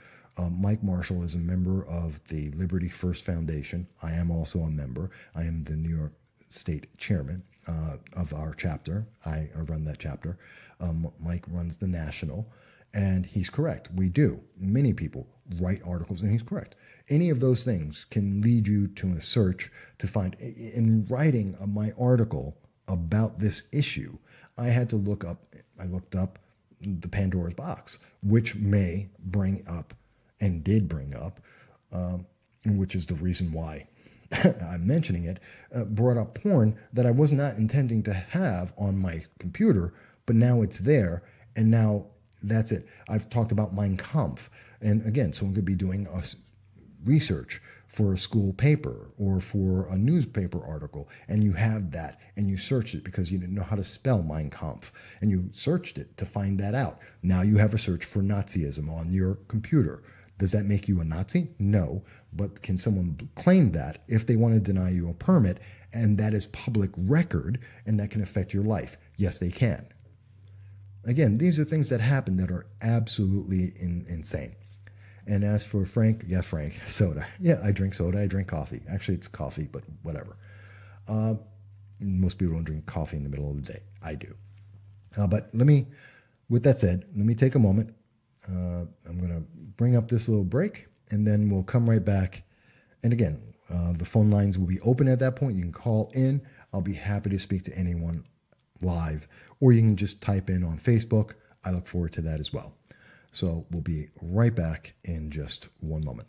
Mike Marshall is a member of the Liberty First Foundation. I am also a member. I am the New York State chairman of our chapter. I run that chapter. Mike runs the national, and he's correct. We do. Many people write articles, and he's correct. Any of those things can lead you to a search to find. In writing my article about this issue, I looked up the Pandora's box, which may bring up, and did bring up, which is the reason why I'm mentioning it, brought up porn that I was not intending to have on my computer, but now it's there, and now that's it. I've talked about Mein Kampf, and again, someone could be doing research for a school paper or for a newspaper article, and you have that, and you searched it because you didn't know how to spell Mein Kampf, and you searched it to find that out. Now you have a search for Nazism on your computer. Does that make you a Nazi? No, but can someone claim that if they want to deny you a permit, and that is public record, and that can affect your life? Yes, they can. Again, these are things that happen that are absolutely insane. And as for Frank, soda. Yeah, I drink soda. I drink coffee. Actually, it's coffee, but whatever. Most people don't drink coffee in the middle of the day. I do. But with that said, let me take a moment. I'm going to bring up this little break, and then we'll come right back. And again, the phone lines will be open at that point. You can call in. I'll be happy to speak to anyone live, or you can just type in on Facebook. I look forward to that as well. So we'll be right back in just one moment.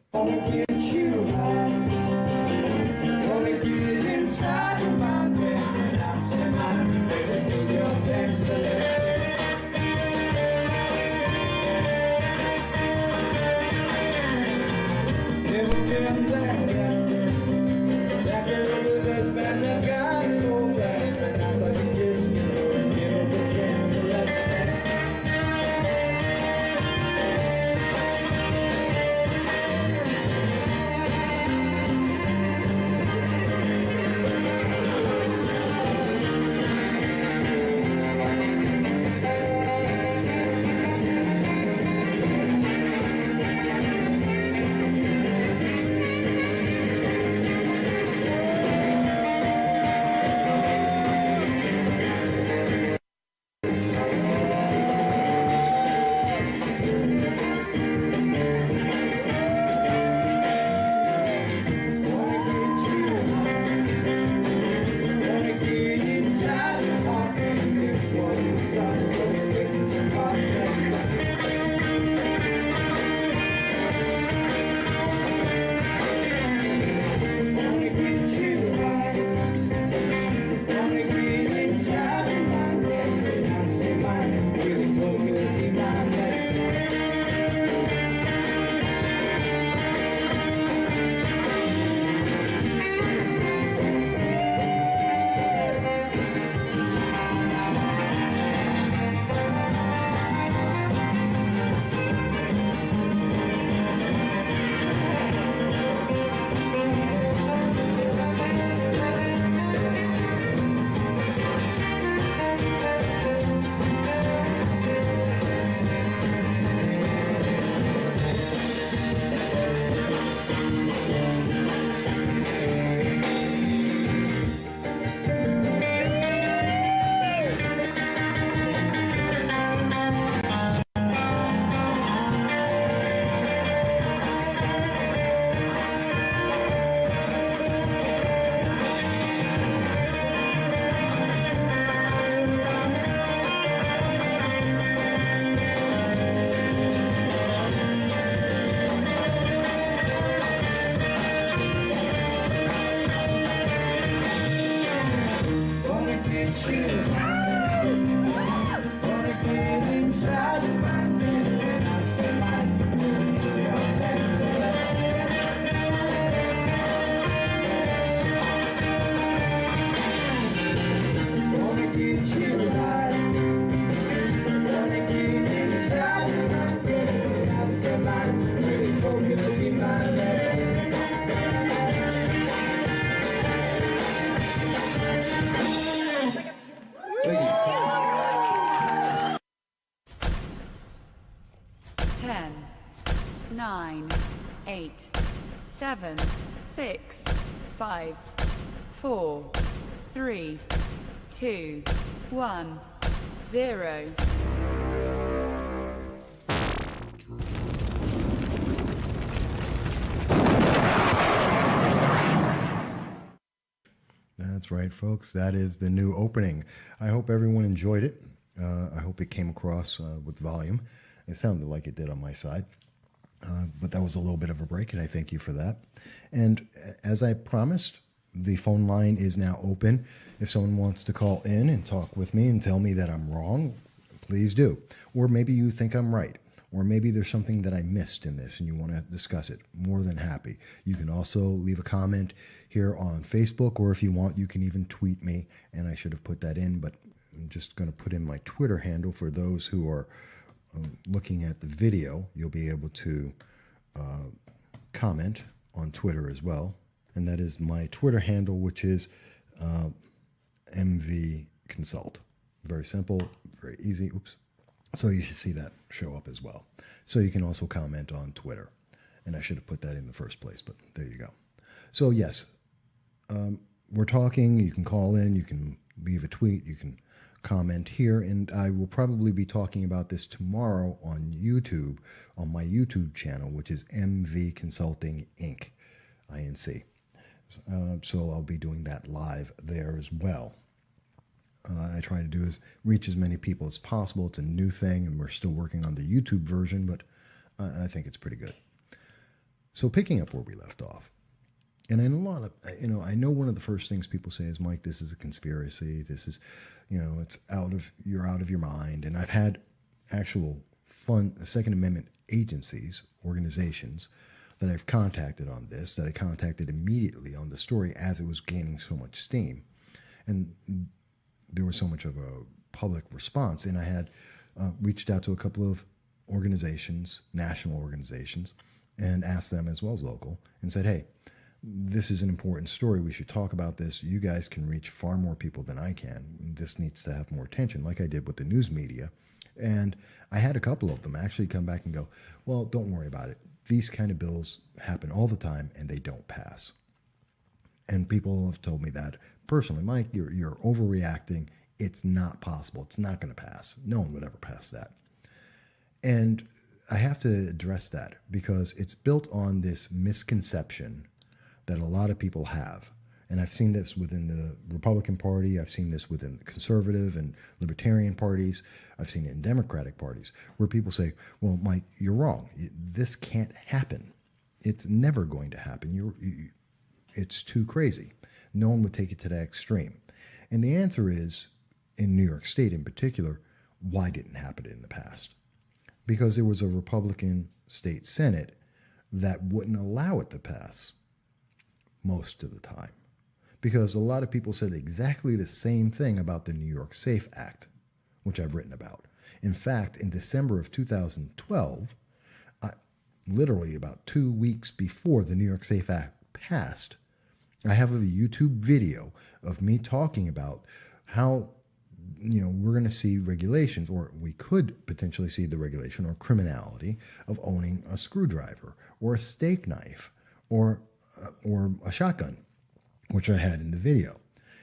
9, 8, 7, 6, 5, 4, 3, 2, 1, 0. That's right, folks. That is the new opening. I hope everyone enjoyed it. I hope it came across with volume. It sounded like it did on my side. But that was a little bit of a break, and I thank you for that. And as I promised, the phone line is now open. If someone wants to call in and talk with me and tell me that I'm wrong, please do. Or maybe you think I'm right. Or maybe there's something that I missed in this and you want to discuss it. More than happy. You can also leave a comment here on Facebook, or if you want, you can even tweet me. And I should have put that in, but I'm just going to put in my Twitter handle for those who are looking at the video. You'll be able to comment on Twitter as well. And that is my Twitter handle, which is MV Consult. Very simple, very easy. Oops. So you should see that show up as well. So you can also comment on Twitter. And I should have put that in the first place, but there you go. So yes, we're talking. You can call in. You can leave a tweet. You can comment here. And I will probably be talking about this tomorrow on YouTube, on my YouTube channel, which is MV Consulting Inc. INC. So I'll be doing that live there as well. I try to do is reach as many people as possible. It's a new thing, and we're still working on the YouTube version, but I think it's pretty good. So picking up where we left off, and in a lot of, I know one of the first things people say is, Mike, this is a conspiracy. This is, you're out of your mind. And I've had actual Second Amendment agencies, organizations that I've contacted on this, that I contacted immediately on the story as it was gaining so much steam. And there was so much of a public response, and I had reached out to a couple of organizations, national organizations, and asked them as well as local, and said, hey, this is an important story. We should talk about this. You guys can reach far more people than I can. This needs to have more attention, like I did with the news media. And I had a couple of them actually come back and go, well, don't worry about it. These kind of bills happen all the time, and they don't pass. And people have told me that personally, Mike, you're overreacting. It's not possible. It's not going to pass. No one would ever pass that. And I have to address that because it's built on this misconception that a lot of people have. And I've seen this within the Republican Party. I've seen this within the conservative and libertarian parties. I've seen it in Democratic parties where people say, well, Mike, you're wrong. This can't happen. It's never going to happen. It's too crazy. No one would take it to that extreme. And the answer is, in New York State in particular, why didn't it happen in the past? Because there was a Republican state Senate that wouldn't allow it to pass most of the time. Because a lot of people said exactly the same thing about the New York SAFE Act, which I've written about. In fact, in December of 2012, literally about 2 weeks before the New York SAFE Act passed, I have a YouTube video of me talking about how, we're going to see regulations, or we could potentially see the regulation or criminality of owning a screwdriver or a steak knife or a shotgun, which I had in the video,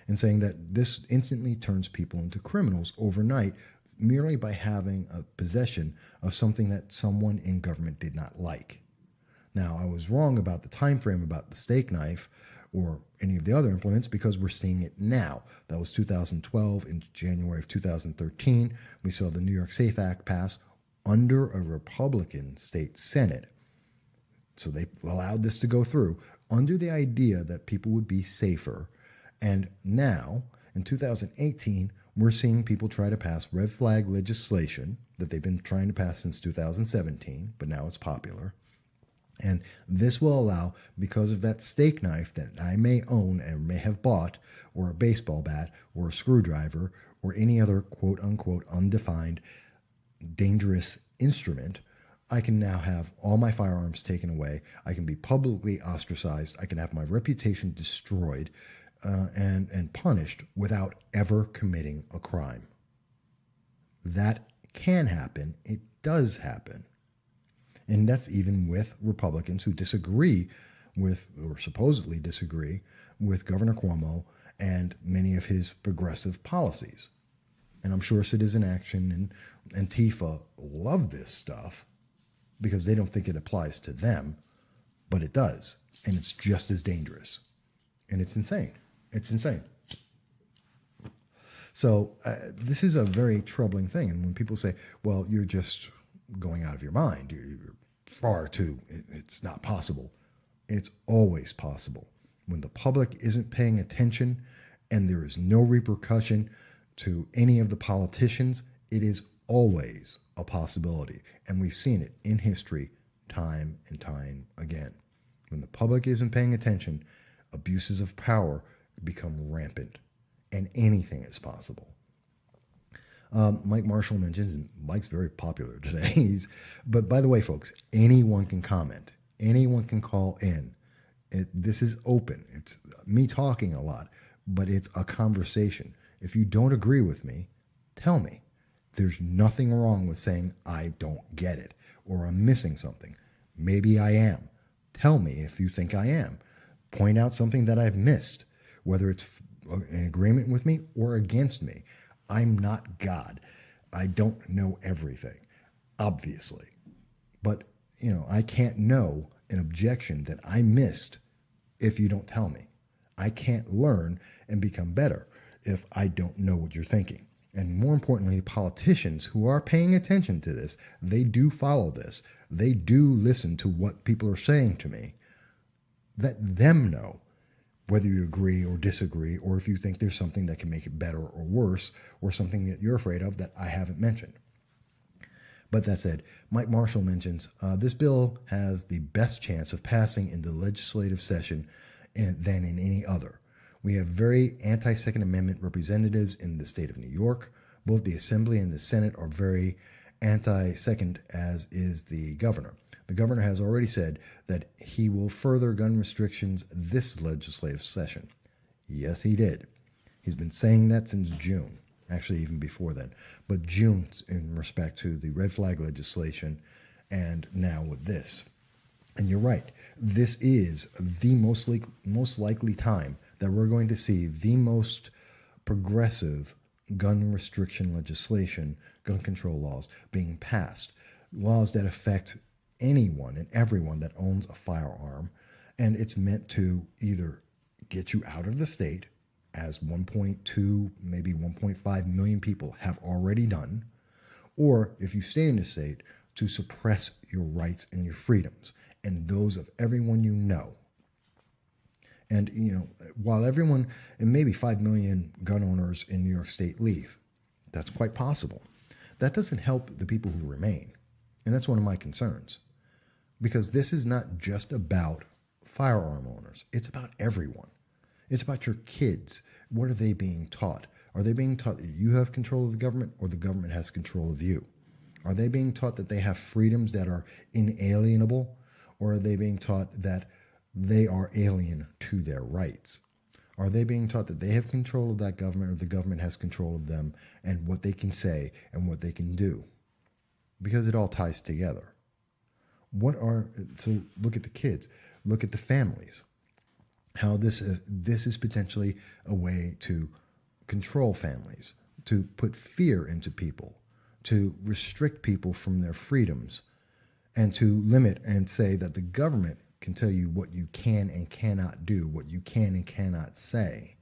and saying that this instantly turns people into criminals overnight merely by having a possession of something that someone in government did not like. Now, I was wrong about the time frame about the steak knife or any of the other implements because we're seeing it now. That was 2012. In January of 2013, we saw the New York SAFE Act pass under a Republican state Senate. So they allowed this to go through under the idea that people would be safer. And now, in 2018, we're seeing people try to pass red flag legislation that they've been trying to pass since 2017, but now it's popular. And this will allow, because of that steak knife that I may own and may have bought, or a baseball bat, or a screwdriver, or any other quote-unquote undefined dangerous instrument, I can now have all my firearms taken away. I can be publicly ostracized. I can have my reputation destroyed and punished without ever committing a crime. That can happen. It does happen. And that's even with Republicans who disagree with, or supposedly disagree with, Governor Cuomo and many of his progressive policies. And I'm sure Citizen Action and Antifa love this stuff because they don't think it applies to them, but it does. And it's just as dangerous. And it's insane. It's insane. So this is a very troubling thing. And when people say, well, you're just going out of your mind, you're far too, it's not possible. It's always possible. When the public isn't paying attention and there is no repercussion to any of the politicians, it is always a possibility. And we've seen it in history time and time again. When the public isn't paying attention, abuses of power become rampant, and anything is possible. Mike Marshall mentions, and Mike's very popular today. But by the way, folks, anyone can comment. Anyone can call in. This is open. It's me talking a lot, but it's a conversation. If you don't agree with me, tell me. There's nothing wrong with saying I don't get it or I'm missing something. Maybe I am. Tell me if you think I am. Point out something that I've missed, whether it's in agreement with me or against me. I'm not God. I don't know everything, obviously. But, I can't know an objection that I missed if you don't tell me. I can't learn and become better if I don't know what you're thinking. And more importantly, politicians who are paying attention to this, they do follow this. They do listen to what people are saying to me. Let them know whether you agree or disagree, or if you think there's something that can make it better or worse, or something that you're afraid of that I haven't mentioned. But that said, Mike Marshall mentions this bill has the best chance of passing in the legislative session than in any other. We have very anti-Second Amendment representatives in the state of New York. Both the Assembly and the Senate are very anti-Second, as is the governor. The governor has already said that he will further gun restrictions this legislative session. Yes, he did. He's been saying that since June, actually even before then. But June in respect to the red flag legislation and now with this. And you're right. This is the most likely time that we're going to see the most progressive gun restriction legislation, gun control laws being passed. Laws that affect anyone and everyone that owns a firearm. And it's meant to either get you out of the state, as 1.2, maybe 1.5 million people have already done, or if you stay in the state, to suppress your rights and your freedoms and those of everyone you know. And, while everyone, and maybe 5 million gun owners in New York State leave, that's quite possible. That doesn't help the people who remain. And that's one of my concerns. Because this is not just about firearm owners. It's about everyone. It's about your kids. What are they being taught? Are they being taught that you have control of the government or the government has control of you? Are they being taught that they have freedoms that are inalienable? Or are they being taught that they are alien to their rights? Are they being taught that they have control of that government or the government has control of them and what they can say and what they can do? Because it all ties together. So look at the kids, look at the families, how this is potentially a way to control families, to put fear into people, to restrict people from their freedoms, and to limit and say that the government can tell you what you can and cannot do, what you can and cannot say.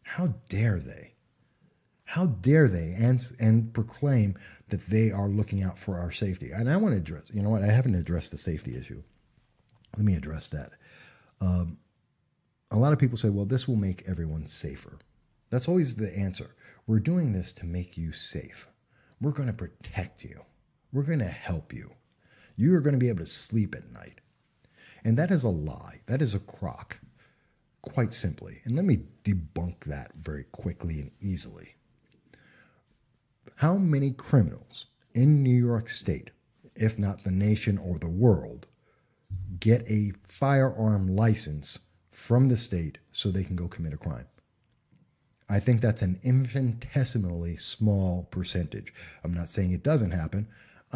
How dare they? How dare they and proclaim that they are looking out for our safety? And I want to address, I haven't addressed the safety issue. Let me address that. A lot of people say, well, this will make everyone safer. That's always the answer. We're doing this to make you safe. We're going to protect you. We're going to help you. You are going to be able to sleep at night. And that is a lie. That is a crock, quite simply. And let me debunk that very quickly and easily. How many criminals in New York State, if not the nation or the world, get a firearm license from the state so they can go commit a crime? I think that's an infinitesimally small percentage. I'm not saying it doesn't happen.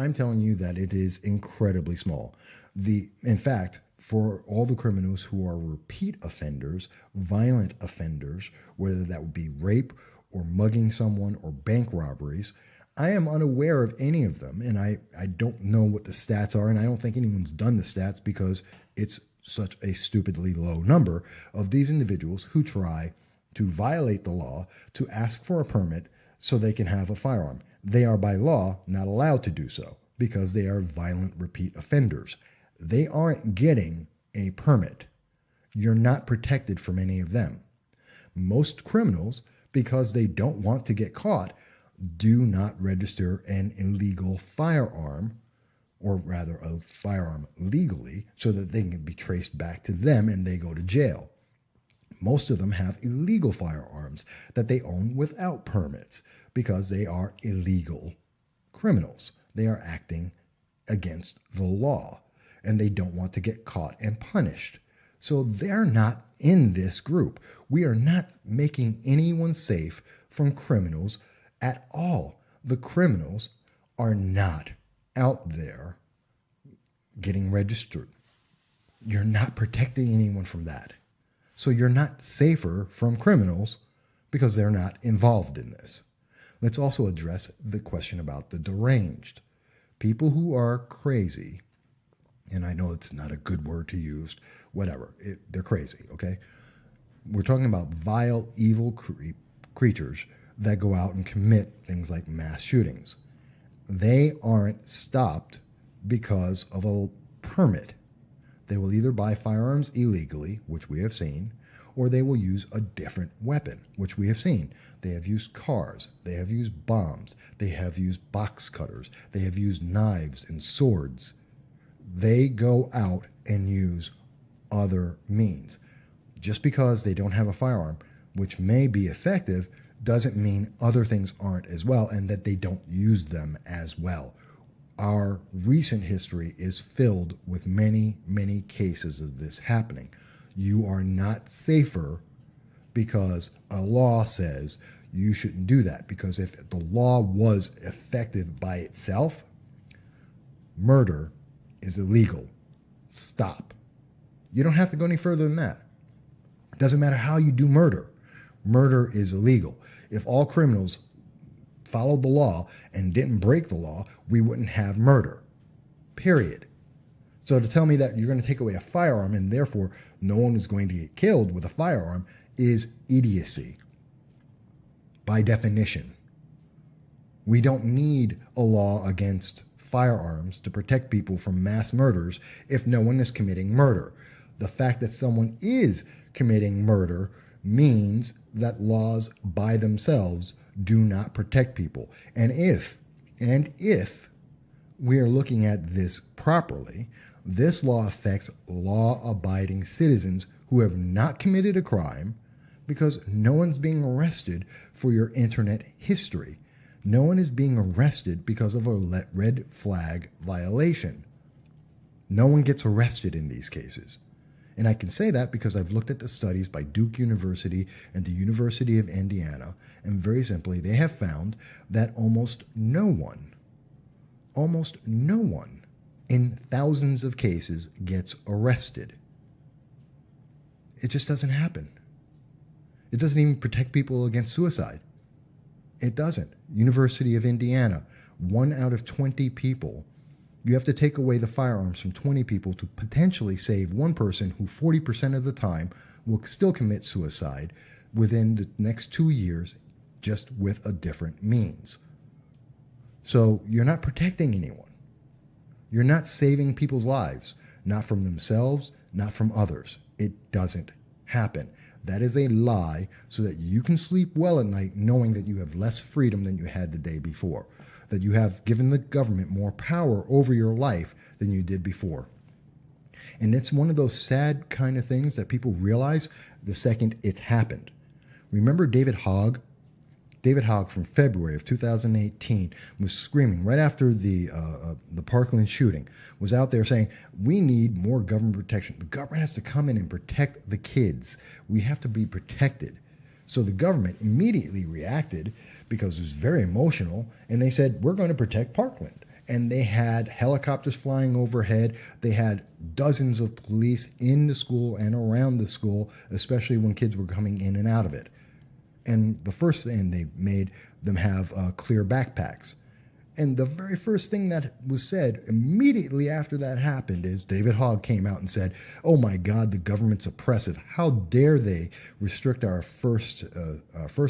I'm telling you that it is incredibly small. In fact, for all the criminals who are repeat offenders, violent offenders, whether that would be rape or mugging someone or bank robberies, I am unaware of any of them, and I don't know what the stats are, and I don't think anyone's done the stats because it's such a stupidly low number of these individuals who try to violate the law to ask for a permit so they can have a firearm. They are by law not allowed to do so because they are violent repeat offenders. They aren't getting a permit. You're not protected from any of them. Most criminals, because they don't want to get caught, do not register an illegal firearm, or rather a firearm legally, so that they can be traced back to them and they go to jail. Most of them have illegal firearms that they own without permits because they are illegal criminals. They are acting against the law and they don't want to get caught and punished. So they're not in this group. We are not making anyone safe from criminals at all. The criminals are not out there getting registered. You're not protecting anyone from that. So you're not safer from criminals because they're not involved in this. Let's also address the question about the deranged. People who are crazy, and I know it's not a good word to use, whatever, they're crazy, okay? We're talking about vile, evil creatures that go out and commit things like mass shootings. They aren't stopped because of a permit. They will either buy firearms illegally, which we have seen, or they will use a different weapon, which we have seen. They have used cars, they have used bombs, they have used box cutters, they have used knives and swords. They go out and use other means. Just because they don't have a firearm, which may be effective, doesn't mean other things aren't as well and that they don't use them as well. Our recent history is filled with many, many cases of this happening. You are not safer because a law says you shouldn't do that. Because if the law was effective by itself, murder is illegal. Stop. You don't have to go any further than that. It doesn't matter how you do murder. Murder is illegal. If all criminals followed the law and didn't break the law, we wouldn't have murder. Period. So to tell me that you're going to take away a firearm and therefore no one is going to get killed with a firearm is idiocy. By definition. We don't need a law against firearms to protect people from mass murders if no one is committing murder. The fact that someone is committing murder means that laws by themselves do not protect people. And if we are looking at this properly, this law affects law-abiding citizens who have not committed a crime because no one's being arrested for your internet history. No one is being arrested because of a red flag violation. No one gets arrested in these cases. And I can say that because I've looked at the studies by Duke University and the University of Indiana, and very simply, they have found that almost no one in thousands of cases gets arrested. It just doesn't happen. It doesn't even protect people against suicide. It doesn't. University of Indiana, 1 out of 20 people. You have to take away the firearms from 20 people to potentially save one person who 40% of the time will still commit suicide within the next 2 years, just with a different means. So you're not protecting anyone. You're not saving people's lives, not from themselves, not from others. It doesn't happen. That is a lie so that you can sleep well at night knowing that you have less freedom than you had the day before, that you have given the government more power over your life than you did before. And it's one of those sad kind of things that people realize the second it's happened. Remember David Hogg? David Hogg from February of 2018 was screaming right after the Parkland shooting, was out there saying, we need more government protection. The government has to come in and protect the kids. We have to be protected. So the government immediately reacted because it was very emotional, and they said, we're going to protect Parkland. and they had helicopters flying overhead. They had dozens of police in the school and around the school, especially when kids were coming in and out of it. And the first thing, they made them have clear backpacks. And the very first thing that was said immediately after that happened is David Hogg came out and said, "Oh my God, the government's oppressive. How dare they restrict our First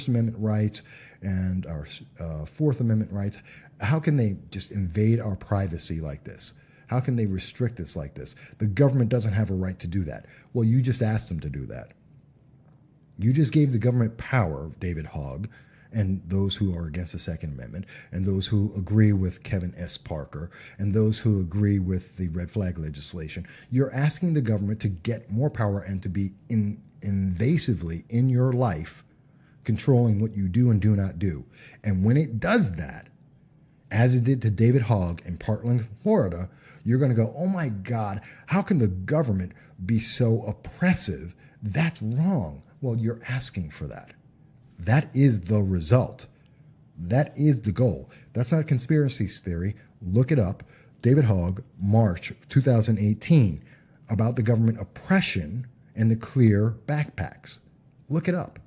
Amendment rights and our Fourth Amendment rights? How can they just invade our privacy like this? How can they restrict us like this? The government doesn't have a right to do that." Well, you just asked them to do that. You just gave the government power, David Hogg, and those who are against the Second Amendment, and those who agree with Kevin S. Parker, and those who agree with the red flag legislation. You're asking the government to get more power and to be invasively in your life, controlling what you do and do not do. And when it does that, as it did to David Hogg in Portland, Florida, you're going to go, "Oh my God, how can the government be so oppressive? That's wrong." Well, you're asking for that. That is the result. That is the goal. That's not a conspiracy theory. Look it up. David Hogg, March 2018, about the government oppression and the clear backpacks. Look it up.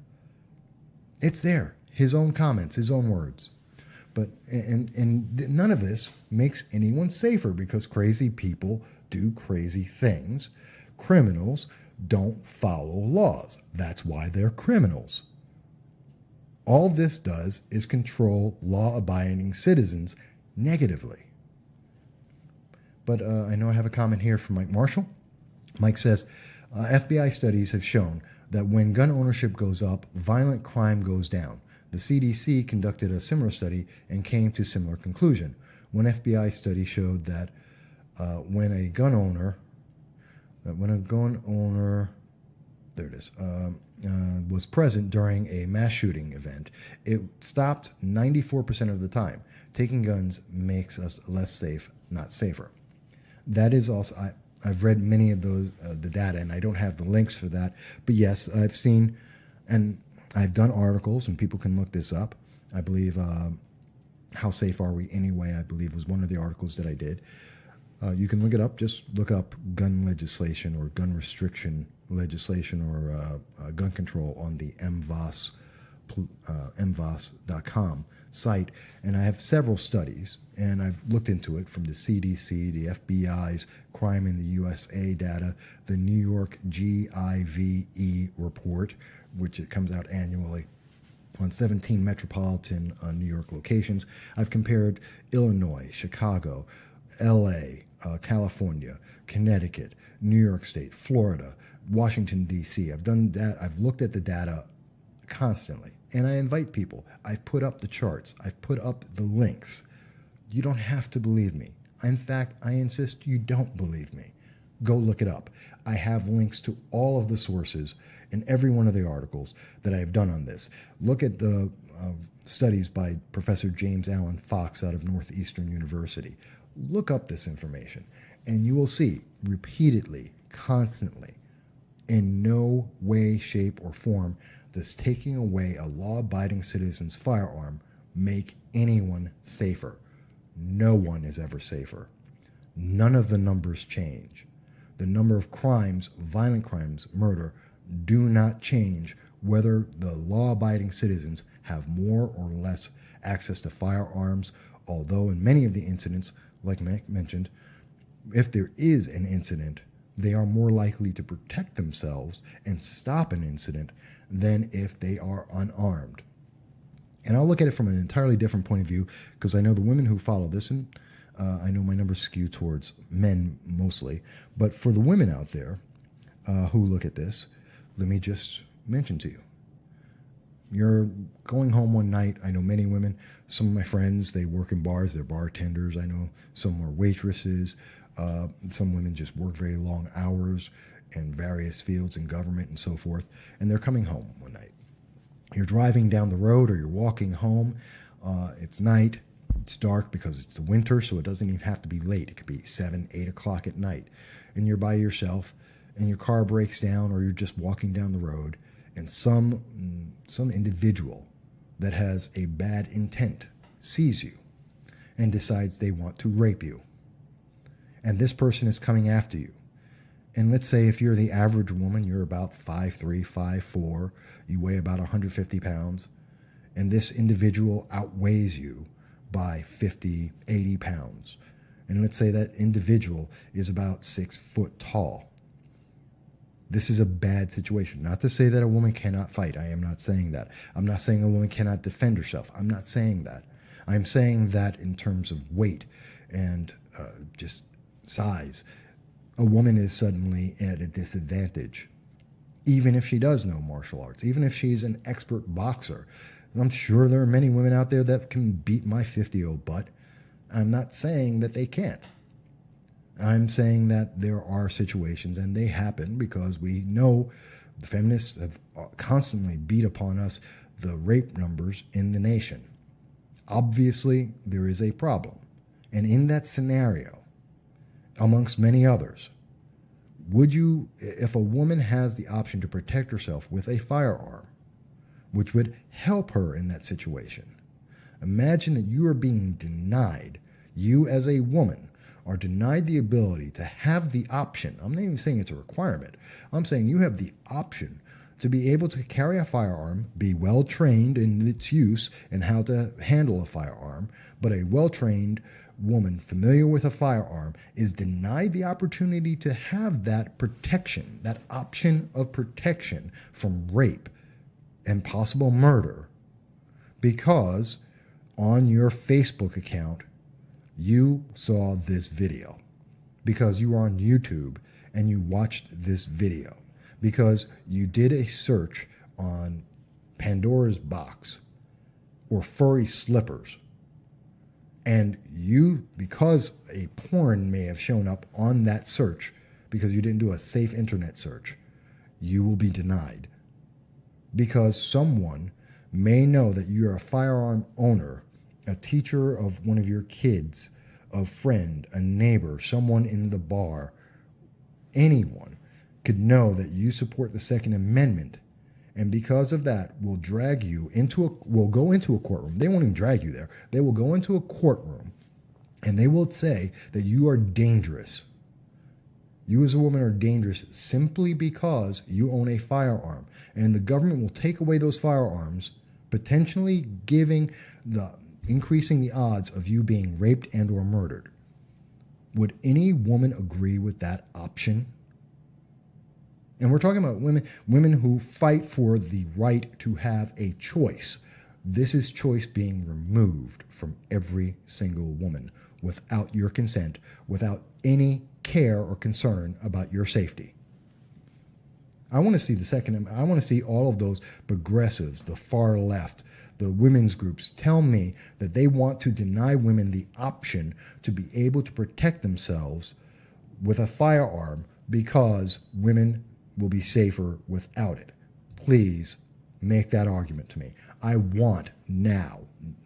It's there. His own comments, his own words. But and none of this makes anyone safer, because crazy people do crazy things. Criminals don't follow laws. That's why they're criminals. All this does is control law-abiding citizens negatively. But I know I have a comment here from Mike Marshall. Mike says, FBI studies have shown that when gun ownership goes up, violent crime goes down. The CDC conducted a similar study and came to a similar conclusion. One FBI study showed that when a gun owner, was present during a mass shooting event, it stopped 94% of the time. Taking guns makes us less safe, not safer. That is also, I've read many of those, the data, and I don't have the links for that. But yes, I've seen, and I've done articles, and people can look this up. I believe How Safe Are We Anyway, I believe, was one of the articles that I did. You can look it up. Just look up gun legislation or gun restriction legislation or gun control on the mvos.com site. And I have several studies, and I've looked into it, from the CDC, the FBI's Crime in the USA data, the New York GIVE report, which it comes out annually on 17 metropolitan New York locations. I've compared Illinois, Chicago, LA, California, Connecticut, New York State, Florida, Washington, D.C. I've done that. I've looked at the data constantly, and I invite people. I've put up the charts. I've put up the links. You don't have to believe me. In fact, I insist you don't believe me. Go look it up. I have links to all of the sources in every one of the articles that I have done on this. Look at the studies by Professor James Allen Fox out of Northeastern University. Look up this information, and you will see repeatedly, constantly, in no way, shape, or form does taking away a law-abiding citizen's firearm make anyone safer. No one is ever safer. None of the numbers change. The number of crimes, violent crimes, murder, do not change whether the law-abiding citizens have more or less access to firearms, although in many of the incidents, like Mike mentioned, if there is an incident, they are more likely to protect themselves and stop an incident than if they are unarmed. And I'll look at it from an entirely different point of view, because I know the women who follow this, and I know my numbers skew towards men mostly, but for the women out there who look at this, let me just mention to you. You're going home one night. I know many women. Some of my friends, they work in bars. They're bartenders. I know some are waitresses. Some women just work very long hours in various fields in government and so forth. And they're coming home one night. You're driving down the road, or you're walking home. It's night. It's dark because it's the winter, so it doesn't even have to be late. It could be 7, 8 o'clock at night. And you're by yourself, and your car breaks down, or you're just walking down the road, and some individual that has a bad intent sees you and decides they want to rape you. And this person is coming after you. And let's say if you're the average woman, you're about 5'3", 5'4", you weigh about 150 pounds, and this individual outweighs you by 50, 80 pounds. And let's say that individual is about 6 foot tall. This is a bad situation. Not to say that a woman cannot fight. I am not saying that. I'm not saying a woman cannot defend herself. I'm not saying that. I'm saying that in terms of weight and just size. A woman is suddenly at a disadvantage, even if she does know martial arts, even if she's an expert boxer. I'm sure there are many women out there that can beat my 50-year-old butt. I'm not saying that they can't. I'm saying that there are situations, and they happen because we know the feminists have constantly beat upon us the rape numbers in the nation. Obviously, there is a problem. And in that scenario, amongst many others, would you, if a woman has the option to protect herself with a firearm, which would help her in that situation, imagine that you are being denied, you as a woman are denied the ability to have the option. I'm not even saying it's a requirement. I'm saying you have the option to be able to carry a firearm, be well trained in its use and how to handle a firearm, but a well-trained woman familiar with a firearm is denied the opportunity to have that protection, that option of protection from rape and possible murder, because on your Facebook account you saw this video, because you were on YouTube and you watched this video, because you did a search on Pandora's box or furry slippers, and you, because a porn may have shown up on that search because you didn't do a safe internet search, you will be denied. Because someone may know that you're a firearm owner, a teacher of one of your kids, a friend, a neighbor, someone in the bar, anyone could know that you support the Second Amendment, and because of that will go into a courtroom. They won't even drag you there. They will go into a courtroom and they will say that you are dangerous. You as a woman are dangerous simply because you own a firearm, and the government will take away those firearms, potentially increasing the odds of you being raped and or murdered. Would any woman agree with that option? And we're talking about women who fight for the right to have a choice. This is choice being removed from every single woman without your consent, without any care or concern about your safety. I want to see all of those progressives, the far left, the women's groups tell me that they want to deny women the option to be able to protect themselves with a firearm because women will be safer without it. Please make that argument to me. I want now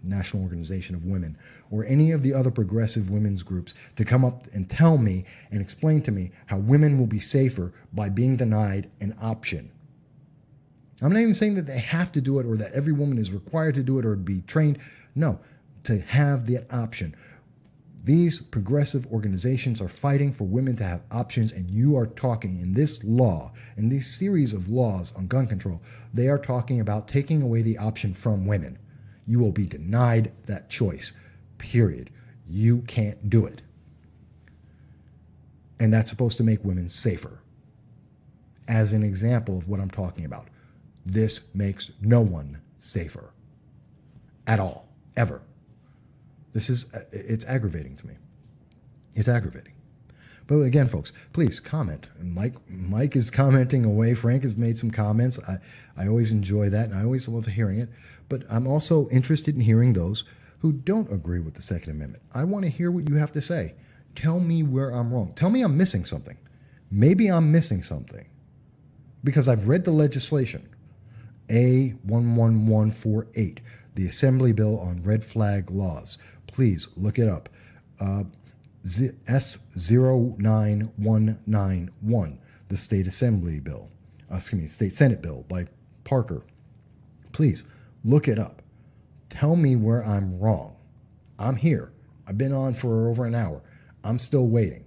National Organization of Women or any of the other progressive women's groups to come up and tell me and explain to me how women will be safer by being denied an option. I'm not even saying that they have to do it or that every woman is required to do it or be trained. No, to have the option. These progressive organizations are fighting for women to have options, and you are talking in this law, in this series of laws on gun control, they are talking about taking away the option from women. You will be denied that choice, period. You can't do it. And that's supposed to make women safer. As an example of what I'm talking about, this makes no one safer at all, ever. It's aggravating to me. It's aggravating. But again, folks, please comment. Mike is commenting away. Frank has made some comments. I always enjoy that, and I always love hearing it. But I'm also interested in hearing those who don't agree with the Second Amendment. I want to hear what you have to say. Tell me where I'm wrong. Tell me I'm missing something. Maybe I'm missing something because I've read the legislation. A11148, the Assembly Bill on Red Flag Laws. Please look it up. S09191, the State Assembly Bill. State Senate Bill by Parker. Please look it up. Tell me where I'm wrong. I'm here. I've been on for over an hour. I'm still waiting.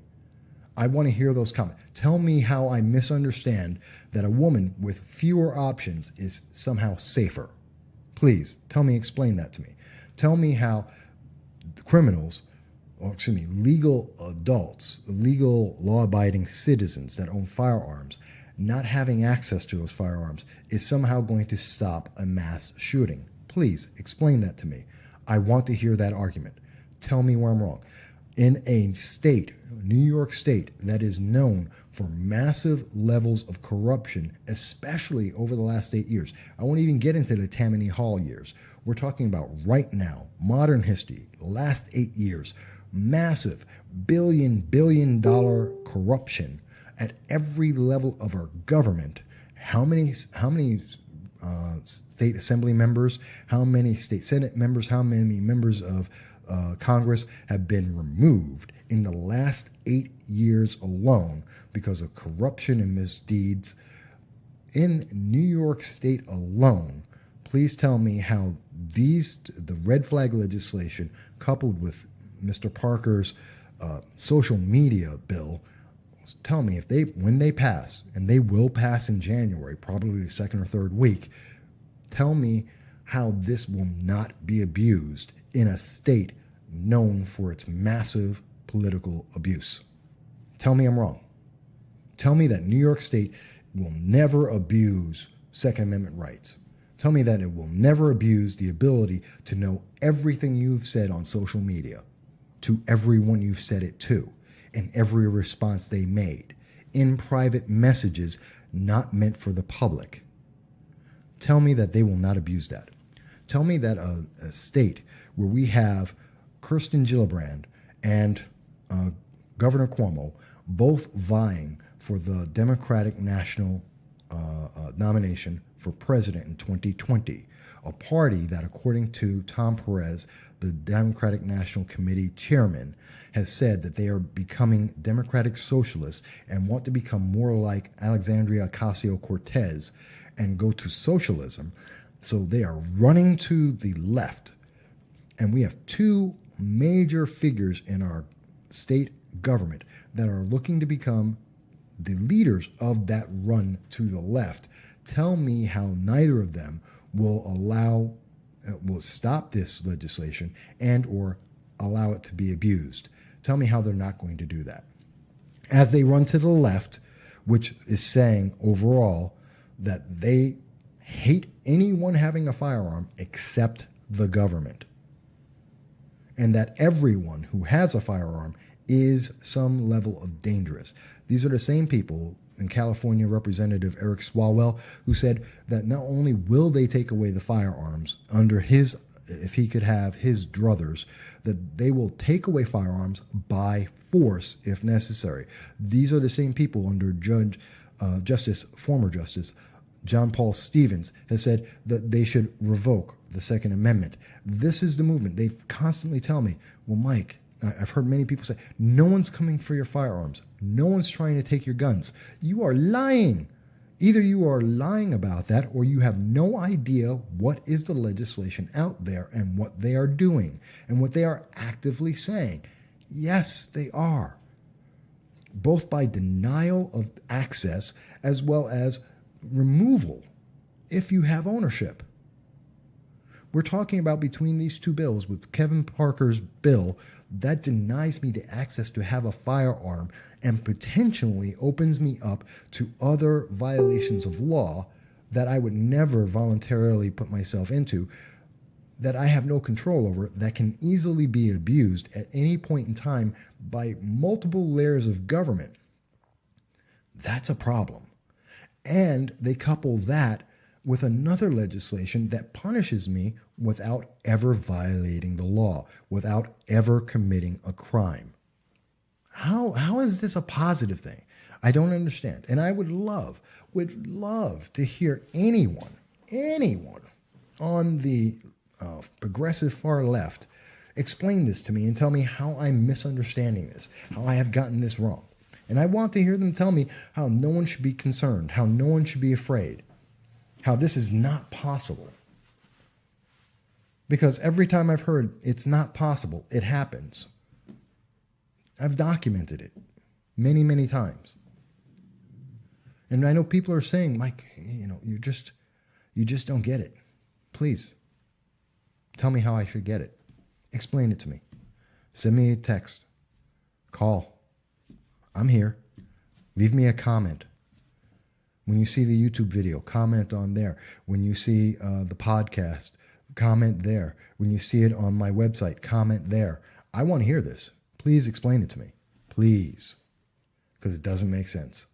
I want to hear those comments. Tell me how I misunderstand that a woman with fewer options is somehow safer. Please, explain that to me. Tell me how criminals, legal adults, legal law-abiding citizens that own firearms, not having access to those firearms is somehow going to stop a mass shooting. Please, explain that to me. I want to hear that argument. Tell me where I'm wrong. In a state, New York State, that is known for massive levels of corruption, especially over the last 8 years. I won't even get into the Tammany Hall years. We're talking about right now, modern history, last 8 years, massive billion dollar corruption at every level of our government. How many state assembly members, how many state senate members, how many members of Congress have been removed in the last 8 years alone because of corruption and misdeeds in New York State alone? Please tell me how the red flag legislation coupled with Mr. Parker's social media bill, tell me when they pass, and they will pass in January, probably the second or third week, tell me how this will not be abused in a state known for its massive political abuse. Tell me I'm wrong. Tell me that New York State will never abuse Second Amendment rights. Tell me that it will never abuse the ability to know everything you've said on social media, to everyone you've said it to, and every response they made, in private messages not meant for the public. Tell me that they will not abuse that. Tell me that a state where we have Kirsten Gillibrand and Governor Cuomo both vying for the Democratic National nomination for president in 2020, a party that, according to Tom Perez, the Democratic National Committee chairman, has said that they are becoming democratic socialists and want to become more like Alexandria Ocasio-Cortez and go to socialism. So they are running to the left. And we have two major figures in our state government that are looking to become the leaders of that run to the left. Tell me how neither of them will stop this legislation and or allow it to be abused. Tell me how they're not going to do that. As they run to the left, which is saying overall that they hate anyone having a firearm except the government, and that everyone who has a firearm is some level of dangerous. These are the same people in California, Representative Eric Swalwell, who said that not only will they take away the firearms under if he could have his druthers, that they will take away firearms by force if necessary. These are the same people under former Justice John Paul Stevens has said that they should revoke the Second Amendment. This is the movement. They constantly tell me, well, Mike, I've heard many people say, no one's coming for your firearms. No one's trying to take your guns. You are lying. Either you are lying about that or you have no idea what is the legislation out there and what they are doing and what they are actively saying. Yes, they are. Both by denial of access as well as removal if you have ownership. We're talking about between these two bills, with Kevin Parker's bill that denies me the access to have a firearm and potentially opens me up to other violations of law that I would never voluntarily put myself into, that I have no control over, that can easily be abused at any point in time by multiple layers of government. That's a problem. And they couple that with another legislation that punishes me without ever violating the law, without ever committing a crime. How is this a positive thing? I don't understand. And I would love to hear anyone on the progressive far left explain this to me and tell me how I'm misunderstanding this, how I have gotten this wrong. And I want to hear them tell me how no one should be concerned, how no one should be afraid, how this is not possible. Because every time I've heard it's not possible, it happens. I've documented it many, many times. And I know people are saying, Mike, you just don't get it. Please, tell me how I should get it. Explain it to me. Send me a text. Call. I'm here. Leave me a comment. When you see the YouTube video, comment on there. When you see the podcast, comment there. When you see it on my website, comment there. I want to hear this. Please explain it to me. Please. Because it doesn't make sense.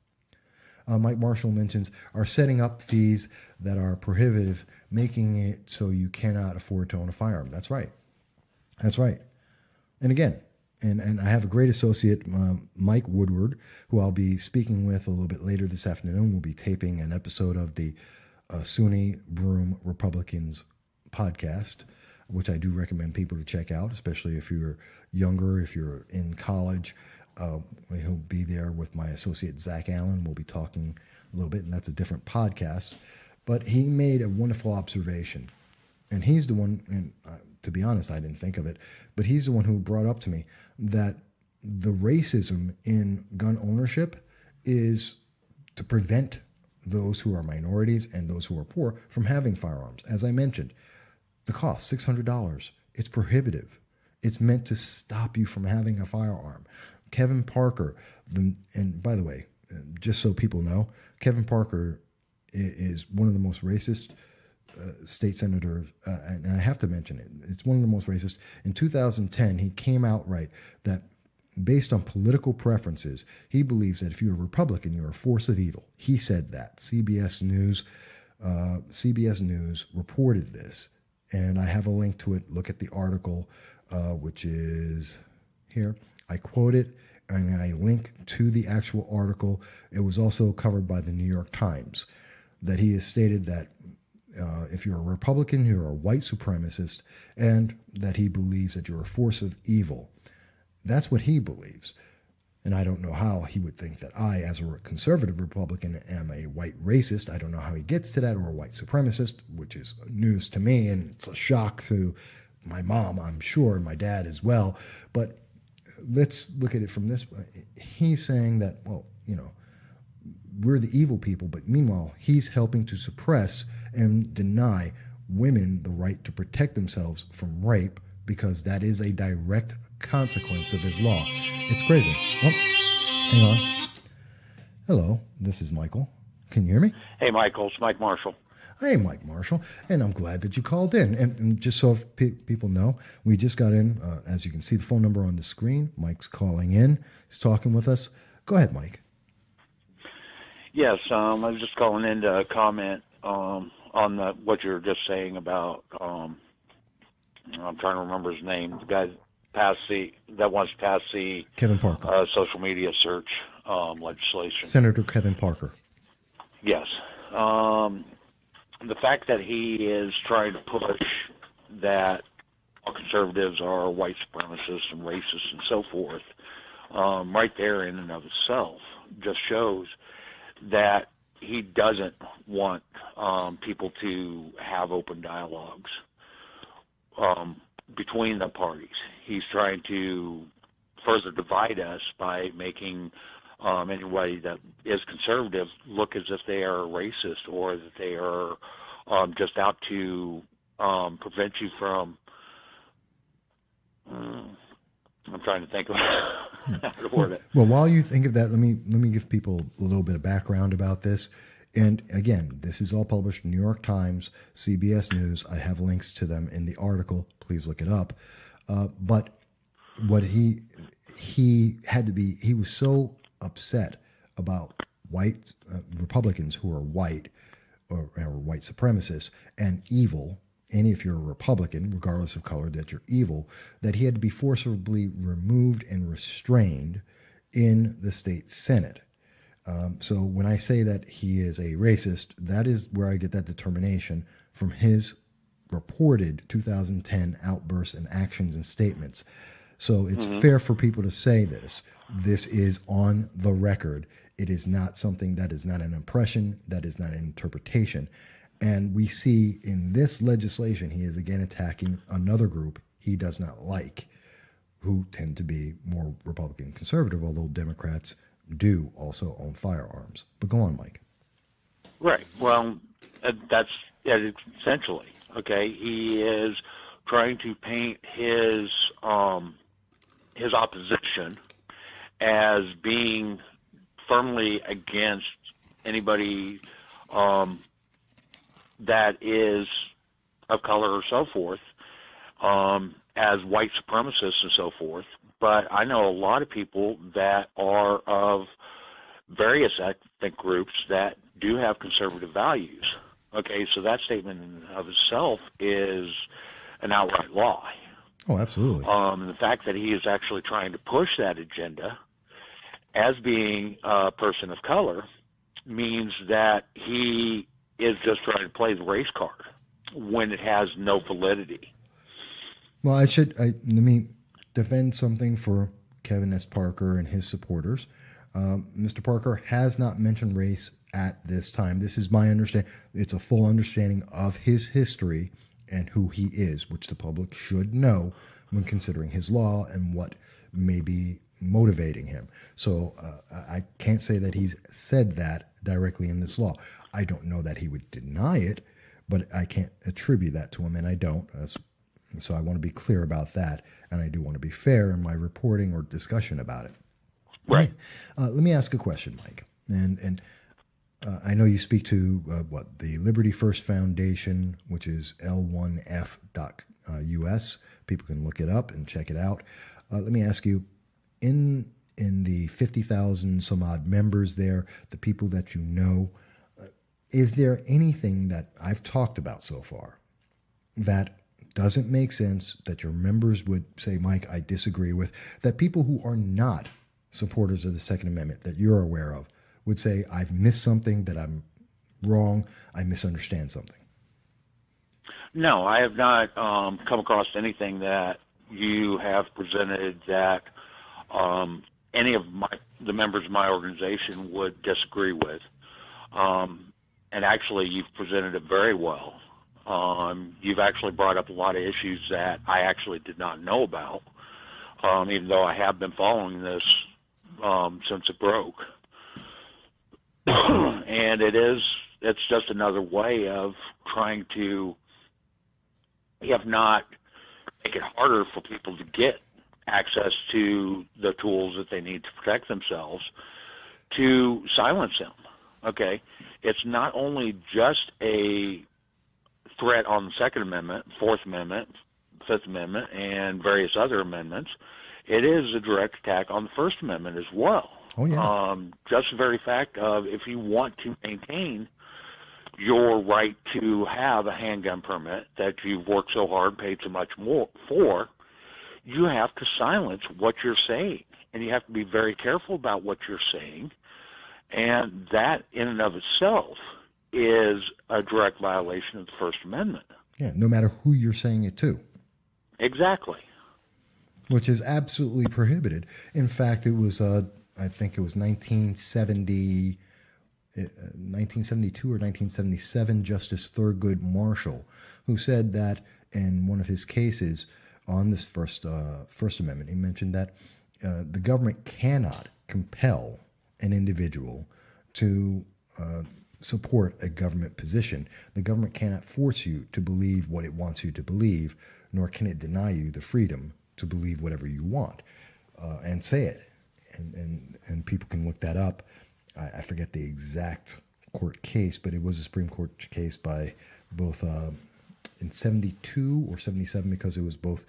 Mike Marshall mentions are setting up fees that are prohibitive, making it so you cannot afford to own a firearm. That's right. That's right. And again, and I have a great associate, Mike Woodward, who I'll be speaking with a little bit later this afternoon. We'll be taping an episode of the Sunni Broom Republicans podcast, which I do recommend people to check out, especially if you're younger, if you're in college. He'll be there with my associate, Zach Allen. We'll be talking a little bit, and that's a different podcast. But he made a wonderful observation. And he's the one, and to be honest, I didn't think of it, but he's the one who brought up to me that the racism in gun ownership is to prevent those who are minorities and those who are poor from having firearms. As I mentioned, the cost, $600. It's prohibitive. It's meant to stop you from having a firearm. Kevin Parker, and by the way, just so people know, Kevin Parker is one of the most racist state senators, and I have to mention it. It's one of the most racist. In 2010, he came out right that based on political preferences, he believes that if you're a Republican, you're a force of evil. He said that. CBS News reported this, and I have a link to it. Look at the article, which is here. I quote it, and I link to the actual article. It was also covered by the New York Times, that he has stated that if you're a Republican, you're a white supremacist, and that he believes that you're a force of evil. That's what he believes. And I don't know how he would think that I, as a conservative Republican, am a white racist. I don't know how he gets to that, or a white supremacist, which is news to me, and it's a shock to my mom, I'm sure, and my dad as well. But let's look at it from this. He's saying that, well, we're the evil people, but meanwhile, he's helping to suppress and deny women the right to protect themselves from rape, because that is a direct consequence of his law. It's crazy. Oh, hang on. Hello, this is Michael. Can you hear me? Hey, Michael. It's Mike Marshall. Hey, Mike Marshall, and I'm glad that you called in. And just so people know, we just got in. As you can see, the phone number on the screen. Mike's calling in. He's talking with us. Go ahead, Mike. Yes, I was just calling in to comment on what you were just saying about. I'm trying to remember his name. The guy that wants to pass the Kevin Parker social media search legislation. Senator Kevin Parker. Yes. The fact that he is trying to push that all conservatives are white supremacists and racists and so forth, right there in and of itself just shows that he doesn't want people to have open dialogues between the parties. He's trying to further divide us by making anybody that is conservative look as if they are racist, or that they are just out to prevent you from. I'm trying to think of how to word it. Well, while you think of that, let me give people a little bit of background about this. And again, this is all published in New York Times, CBS News. I have links to them in the article. Please look it up. But what he was so upset about white Republicans who are white or white supremacists and evil, and if you're a Republican, regardless of color, that you're evil, that he had to be forcibly removed and restrained in the state Senate. So when I say that he is a racist, that is where I get that determination from his reported 2010 outbursts and actions and statements. So it's fair for people to say this. This is on the record. It is not something that is not an impression, that is not an interpretation. And we see in this legislation, he is again attacking another group he does not like, who tend to be more Republican conservative, although Democrats do also own firearms. But go on, Mike. Right. Well, that's essentially, okay. He is trying to paint his opposition as being firmly against anybody that is of color or so forth, as white supremacists and so forth. But I know a lot of people that are of various ethnic groups that do have conservative values. Okay, so that statement in and of itself is an outright lie. Oh, absolutely. The fact that he is actually trying to push that agenda as being a person of color means that he is just trying to play the race card when it has no validity. Well, let me defend something for Kevin S. Parker and his supporters. Mr. Parker has not mentioned race at this time. This is my understanding. It's a full understanding of his history and who he is, which the public should know when considering his law and what may be motivating him. So I can't say that he's said that directly in this law. I don't know that he would deny it, but I can't attribute that to him, and I don't. So I want to be clear about that, and I do want to be fair in my reporting or discussion about it. Right. Let me ask a question, Mike. And I know you speak to the Liberty First Foundation, which is L1F.us. People can look it up and check it out. Let me ask you, in the 50,000 some odd members there, the people that you know, is there anything that I've talked about so far that doesn't make sense, that your members would say, Mike, I disagree with, that people who are not supporters of the Second Amendment that you're aware of would say, I've missed something, that I'm wrong, I misunderstand something? No, I have not come across anything that you have presented that any of the members of my organization would disagree with. And actually, you've presented it very well. You've actually brought up a lot of issues that I actually did not know about, even though I have been following this since it broke. And it's just another way of trying to, if not make it harder for people to get access to the tools that they need to protect themselves, to silence them. Okay? It's not only just a threat on the Second Amendment, Fourth Amendment, Fifth Amendment, and various other amendments. It is a direct attack on the First Amendment as well. Oh, yeah. Just the very fact of, if you want to maintain your right to have a handgun permit that you've worked so hard, paid so much more for, you have to silence what you're saying. And you have to be very careful about what you're saying. And that, in and of itself, is a direct violation of the First Amendment. Yeah, no matter who you're saying it to. Exactly. Which is absolutely prohibited. In fact, it was, I think it was 1972 or 1977, Justice Thurgood Marshall, who said that in one of his cases on this First Amendment, he mentioned that the government cannot compel an individual to support a government position. The government cannot force you to believe what it wants you to believe, nor can it deny you the freedom to believe whatever you want and say it. And people can look that up. I forget the exact court case, but it was a Supreme Court case by both in 72 or 77, because it was both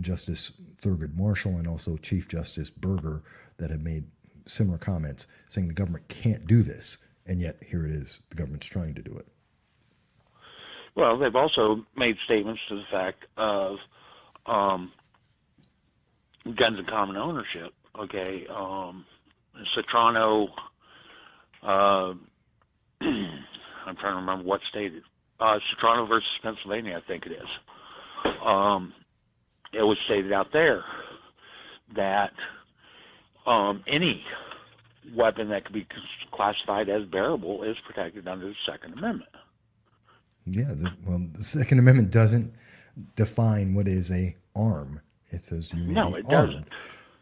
Justice Thurgood Marshall and also Chief Justice Berger that had made similar comments saying the government can't do this. And yet, here it is, the government's trying to do it. Well, they've also made statements to the fact of guns in common ownership. Okay, Citrano, I'm trying to remember what state it is. Citrano versus Pennsylvania, I think it is. It was stated out there that any weapon that could be classified as bearable is protected under the Second Amendment. Yeah, the Second Amendment doesn't define what is a arm. It says you may No, be it armed. doesn't.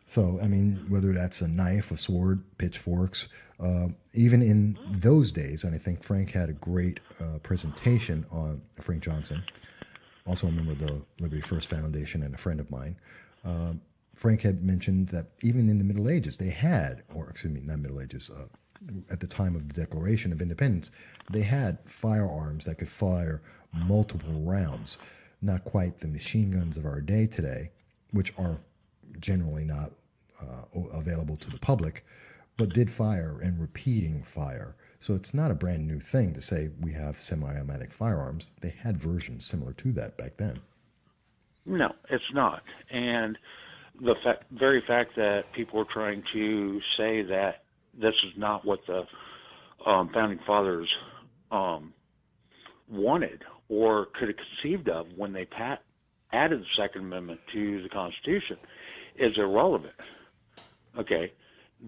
So, I mean, whether that's a knife, a sword, pitchforks, even in those days, and I think Frank had a great presentation on Frank Johnson, also a member of the Liberty First Foundation and a friend of mine. Frank had mentioned that even in the Middle Ages, they had, or excuse me, not Middle Ages, at the time of the Declaration of Independence, they had firearms that could fire multiple rounds. Not quite the machine guns of our day today, which are generally not available to the public, but did fire and repeating fire. So it's not a brand new thing to say we have semi-automatic firearms. They had versions similar to that back then. No, it's not. And the very fact that people are trying to say that this is not what the founding fathers wanted or could have conceived of when they added the Second Amendment to the Constitution is irrelevant. Okay,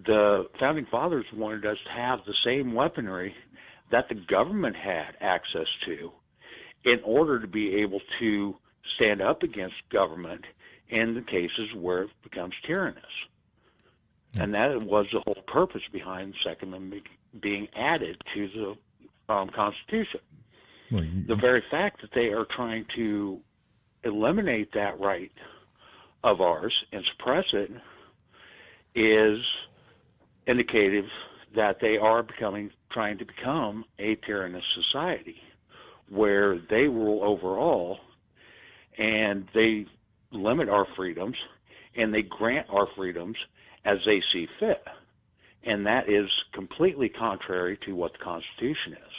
the founding fathers wanted us to have the same weaponry that the government had access to in order to be able to stand up against government in the cases where it becomes tyrannous. And that was the whole purpose behind the Second Amendment being added to the Constitution. Well, The very fact that they are trying to eliminate that right of ours and suppress it is indicative that they are trying to become a tyrannous society where they rule over all and they limit our freedoms and they grant our freedoms as they see fit. And that is completely contrary to what the Constitution is.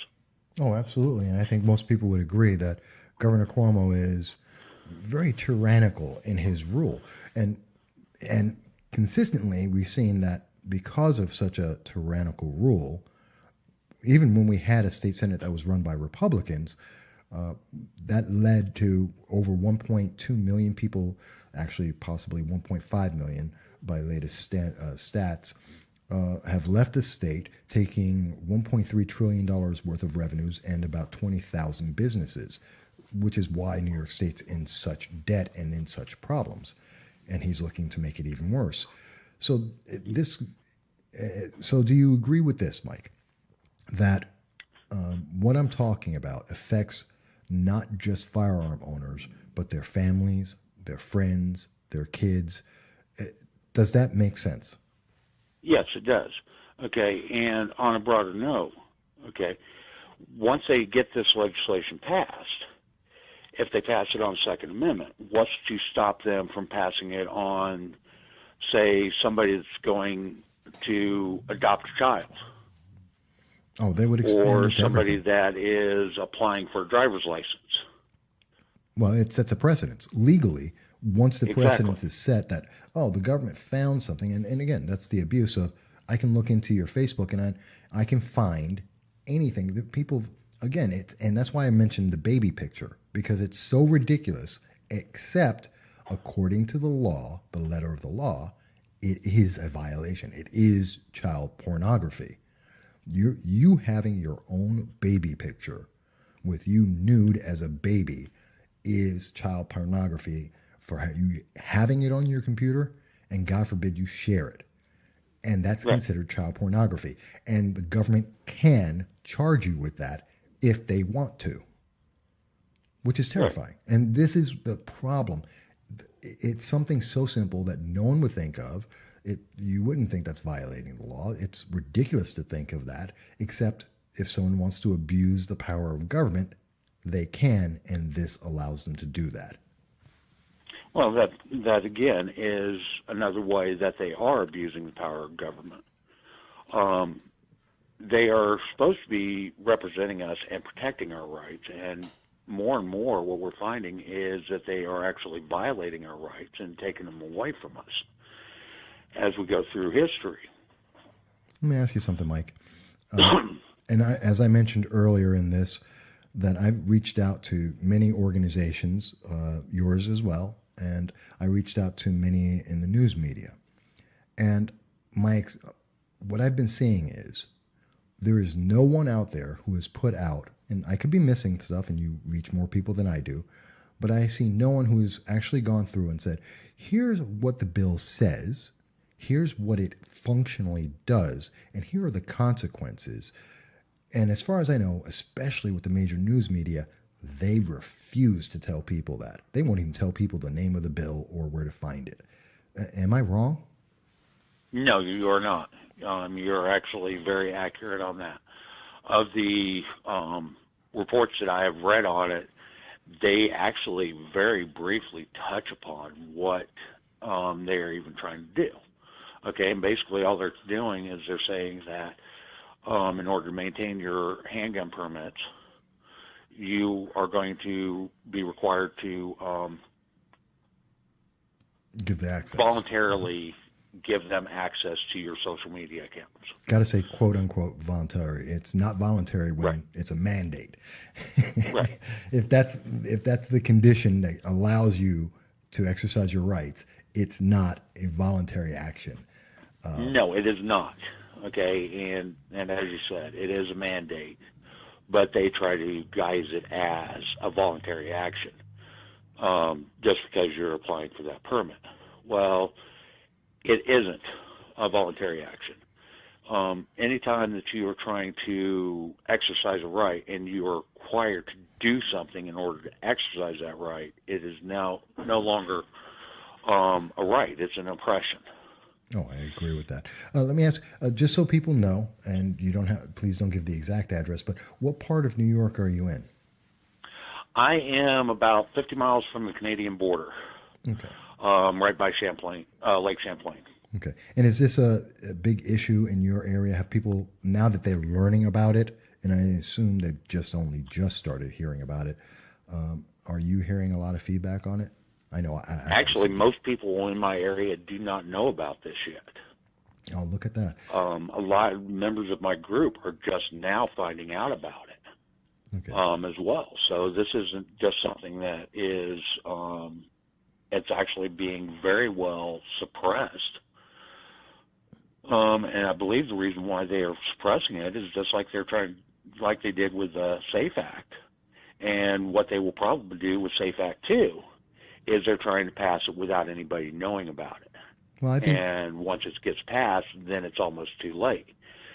Oh, absolutely. And I think most people would agree that Governor Cuomo is very tyrannical in his rule. And consistently, we've seen that because of such a tyrannical rule, even when we had a state senate that was run by Republicans, that led to over 1.2 million people, actually possibly 1.5 million by latest stats, have left the state, taking $1.3 trillion worth of revenues and about 20,000 businesses, which is why New York State's in such debt and in such problems. And he's looking to make it even worse. So so do you agree with this, Mike, that what I'm talking about affects not just firearm owners, but their families, their friends, their kids? Does that make sense? Yes, it does. Okay, and on a broader note, okay, once they get this legislation passed, if they pass it on the Second Amendment, what's to stop them from passing it on, say, somebody that's going to adopt a child? Oh, they would expand or it to somebody everything. that is applying for a driver's license. Well, it sets a precedence legally. Once the Exactly. precedence is set that, oh, the government found something, and again, that's the abuse. So I can look into your Facebook and I can find anything that people, again, and that's why I mentioned the baby picture, because it's so ridiculous, except according to the law, the letter of the law, it is a violation. It is child pornography. You having your own baby picture with you nude as a baby is child pornography for you having it on your computer, and God forbid you share it. And that's Right. considered child pornography. And the government can charge you with that if they want to, which is terrifying. And this is the problem. It's something so simple that no one would think of. You wouldn't think that's violating the law. It's ridiculous to think of that, except if someone wants to abuse the power of government, they can, and this allows them to do that. Well, that again is another way that they are abusing the power of government. They are supposed to be representing us and protecting our rights, and more what we're finding is that they are actually violating our rights and taking them away from us as we go through history. Let me ask you something, Mike. As I mentioned earlier in this, that I've reached out to many organizations, yours as well, and I reached out to many in the news media. And what I've been seeing is there is no one out there who has put out, and I could be missing stuff and you reach more people than I do, but I see no one who has actually gone through and said, here's what the bill says, here's what it functionally does, and here are the consequences. And as far as I know, especially with the major news media, they refuse to tell people that. They won't even tell people the name of the bill or where to find it. Am I wrong? No, you are not. You're actually very accurate on that. Of the reports that I have read on it, they actually very briefly touch upon what they're even trying to do. Okay, and basically all they're doing is they're saying that in order to maintain your handgun permits, you are going to be required to give the access. Voluntarily give them access to your social media accounts. Got to say, quote unquote, voluntary. It's not voluntary when right. It's a mandate. Right. If that's the condition that allows you to exercise your rights, it's not a voluntary action. No, it is not. Okay, and as you said, it is a mandate, but they try to guise it as a voluntary action, just because you're applying for that permit. Well, it isn't a voluntary action. Anytime that you are trying to exercise a right and you are required to do something in order to exercise that right, it is now no longer a right. It's an oppression. Oh, I agree with that. Let me ask, just so people know, and you don't have, please don't give the exact address, but what part of New York are you in? I am about 50 miles from the Canadian border. Okay. Right by Champlain, Lake Champlain. Okay. And is this a big issue in your area? Have people, now that they're learning about it, and I assume they've just started hearing about it, are you hearing a lot of feedback on it? I know. Actually, most people in my area do not know about this yet. Oh, look at that. A lot of members of my group are just now finding out about it. Okay. As well. So this isn't just something that is, it's actually being very well suppressed. And I believe the reason why they are suppressing it is just like like they did with the SAFE Act. And what they will probably do with SAFE Act 2 is they're trying to pass it without anybody knowing about it. Well, I think... And once it gets passed, then it's almost too late.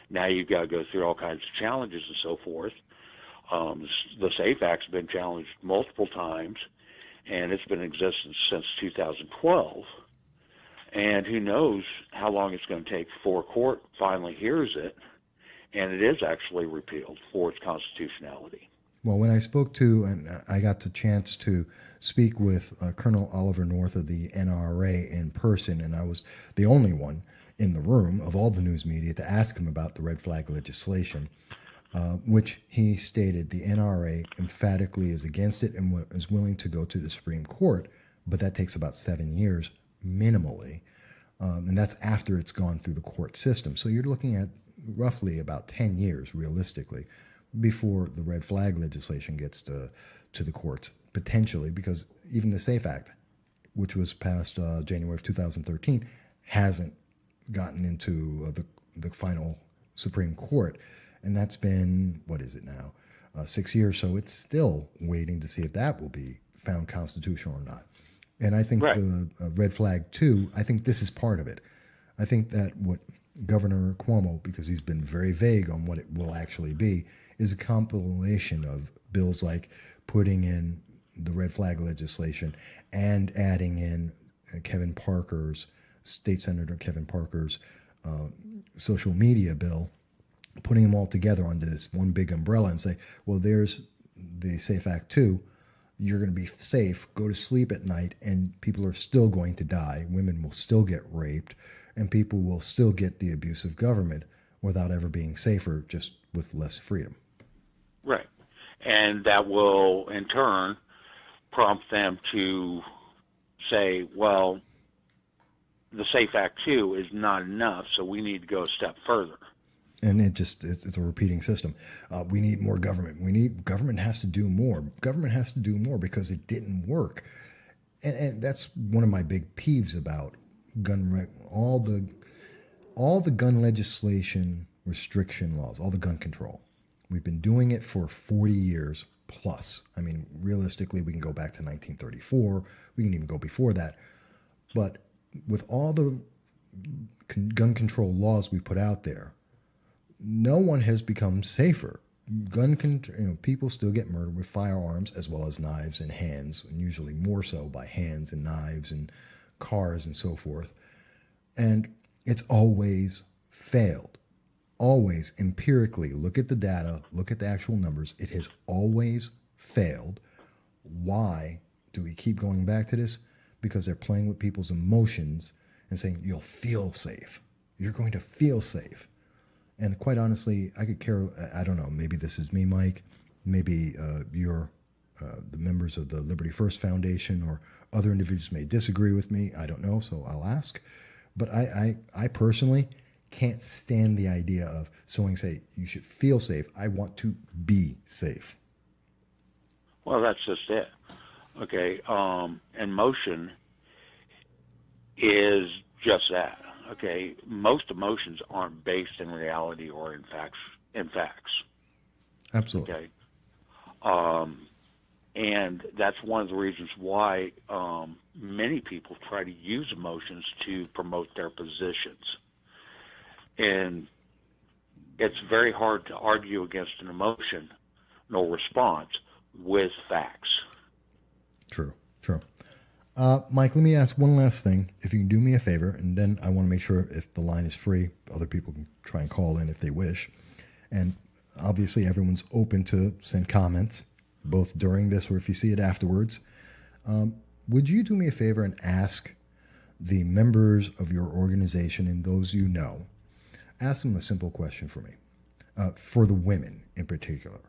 Now you've got to go through all kinds of challenges and so forth. The SAFE Act's been challenged multiple times, and it's been in existence since 2012. And who knows how long it's going to take before a court finally hears it, and it is actually repealed for its constitutionality. Well, when I spoke to, and I got the chance to speak with Colonel Oliver North of the NRA in person, and I was the only one in the room of all the news media to ask him about the red flag legislation, which he stated the NRA emphatically is against it and is willing to go to the Supreme Court, but that takes about 7 years minimally, and that's after it's gone through the court system. So you're looking at roughly about 10 years realistically before the red flag legislation gets to the courts, potentially, because even the SAFE Act, which was passed January of 2013, hasn't gotten into the final Supreme Court. And that's been, what is it now, 6 years. So it's still waiting to see if that will be found constitutional or not. And I think the red flag, too, I think this is part of it. I think that what Governor Cuomo, because he's been very vague on what it will actually be, is a compilation of bills like putting in the red flag legislation and adding in State Senator Kevin Parker's social media bill, putting them all together under this one big umbrella and say, well, there's the SAFE Act 2. You're going to be safe, go to sleep at night, and people are still going to die. Women will still get raped, and people will still get the abuse of government without ever being safer, just with less freedom. Right. And that will, in turn, prompt them to say, well, the SAFE Act 2 is not enough, so we need to go a step further. And it's a repeating system. We need more government. Government has to do more. Government has to do more because it didn't work. And that's one of my big peeves about all the gun legislation restriction laws, all the gun control. We've been doing it for 40 years plus. I mean, realistically, we can go back to 1934. We can even go before that. But with all the gun control laws we put out there, no one has become safer. People still get murdered with firearms as well as knives and hands, and usually more so by hands and knives and cars and so forth. And it's always failed. Always empirically, look at the data, look at the actual numbers. It has always failed. Why do we keep going back to this? Because they're playing with people's emotions and saying, you'll feel safe. You're going to feel safe. And quite honestly, I could care, I don't know, maybe this is me, Mike. Maybe you're the members of the Liberty First Foundation or other individuals may disagree with me. I don't know, so I'll ask. But I personally can't stand the idea of someone say, you should feel safe. I want to be safe. Well, that's just it. Okay, emotion is just that. Okay, most emotions aren't based in reality or in facts. Absolutely. Okay. And that's one of the reasons why many people try to use emotions to promote their positions. And it's very hard to argue against an emotion, no response, with facts. True. Mike, let me ask one last thing. If you can do me a favor, and then I want to make sure if the line is free, other people can try and call in if they wish. And obviously everyone's open to send comments, both during this or if you see it afterwards. Would you do me a favor and ask the members of your organization and those you know, ask them a simple question for me, for the women in particular.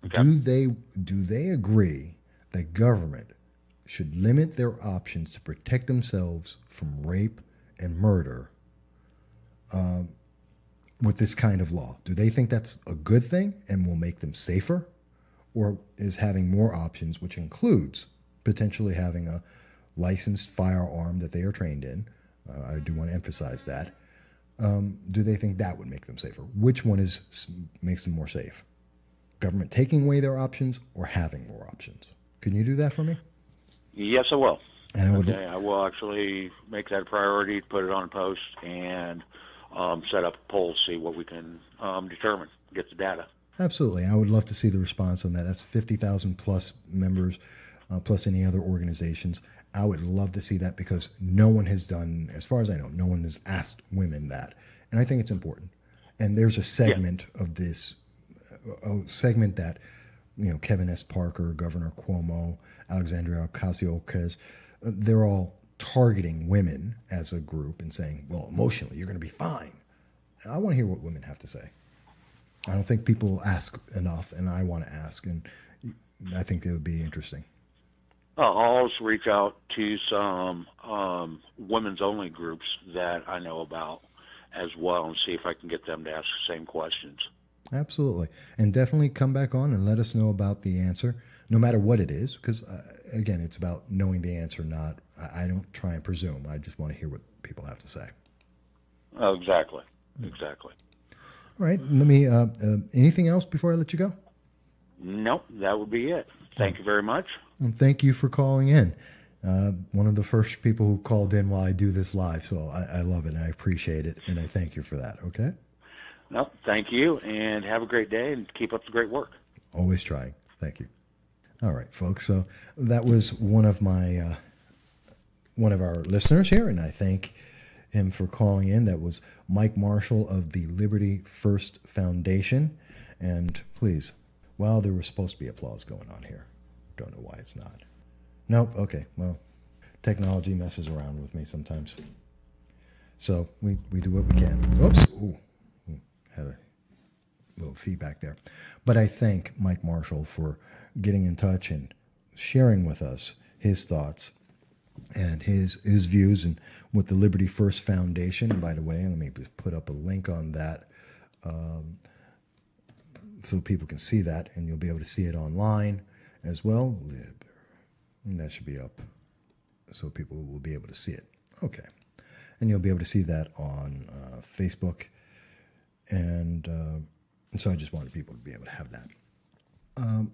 Okay. Do they agree that government should limit their options to protect themselves from rape and murder with this kind of law? Do they think that's a good thing and will make them safer? Or is having more options, which includes potentially having a licensed firearm that they are trained in, I do want to emphasize that, do they think that would make them safer? Which one makes them more safe? Government taking away their options or having more options? Can you do that for me? Yes, I will. And I will actually make that a priority, put it on a post, and set up a poll, see what we can determine, get the data. Absolutely. I would love to see the response on that. That's 50,000 plus members, plus any other organizations. I would love to see that because no one has done, as far as I know, no one has asked women that. And I think it's important. And there's a segment of this, a segment that, Kevin S. Parker, Governor Cuomo, Alexandria Ocasio-Cortez, they're all targeting women as a group and saying, well, emotionally, you're going to be fine. I want to hear what women have to say. I don't think people ask enough, and I want to ask, and I think it would be interesting. I'll also reach out to some women's only groups that I know about as well and see if I can get them to ask the same questions. Absolutely. And definitely come back on and let us know about the answer, no matter what it is, because, again, it's about knowing the answer, not, I don't try and presume. I just want to hear what people have to say. Oh, exactly. Exactly. All right. Let me, anything else before I let you go? Nope, that would be it. Thank you very much. And thank you for calling in. One of the first people who called in while I do this live, so I love it and I appreciate it, and I thank you for that, okay? Nope, thank you, and have a great day, and keep up the great work. Always trying. Thank you. All right, folks, so that was one of our listeners here, and I thank him for calling in. That was Mike Marshall of the Liberty First Foundation. And please, well, there was supposed to be applause going on here. Don't know why it's not. Nope. Okay. Well, technology messes around with me sometimes. So we do what we can. Oops. Ooh, had a little feedback there. But I thank Mike Marshall for getting in touch and sharing with us his thoughts and his views and with the Liberty First Foundation. And by the way, let me just put up a link on that so people can see that, and you'll be able to see it online as well. And that should be up so people will be able to see it. Okay. And you'll be able to see that on Facebook And so I just wanted people to be able to have that.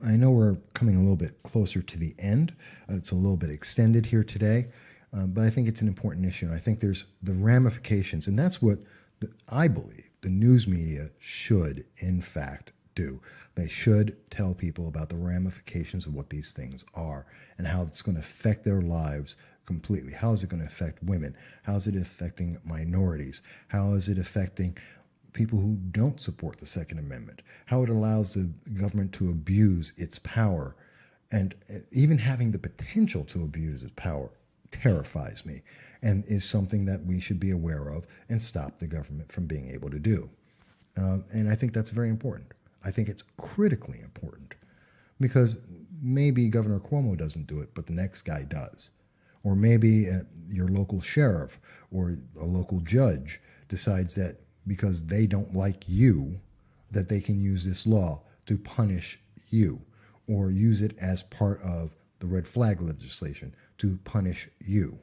I know we're coming a little bit closer to the end. It's a little bit extended here today, but I think it's an important issue. And I think there's the ramifications, and that's what I believe the news media should, in fact, do. They should tell people about the ramifications of what these things are and how it's going to affect their lives completely. How is it going to affect women? How is it affecting minorities? How is it affecting people who don't support the Second Amendment? How it allows the government to abuse its power, and even having the potential to abuse its power terrifies me, and is something that we should be aware of and stop the government from being able to do. And I think that's very important. I think it's critically important, because maybe Governor Cuomo doesn't do it, but the next guy does. Or maybe your local sheriff or a local judge decides that because they don't like you, that they can use this law to punish you, or use it as part of the red flag legislation to punish you.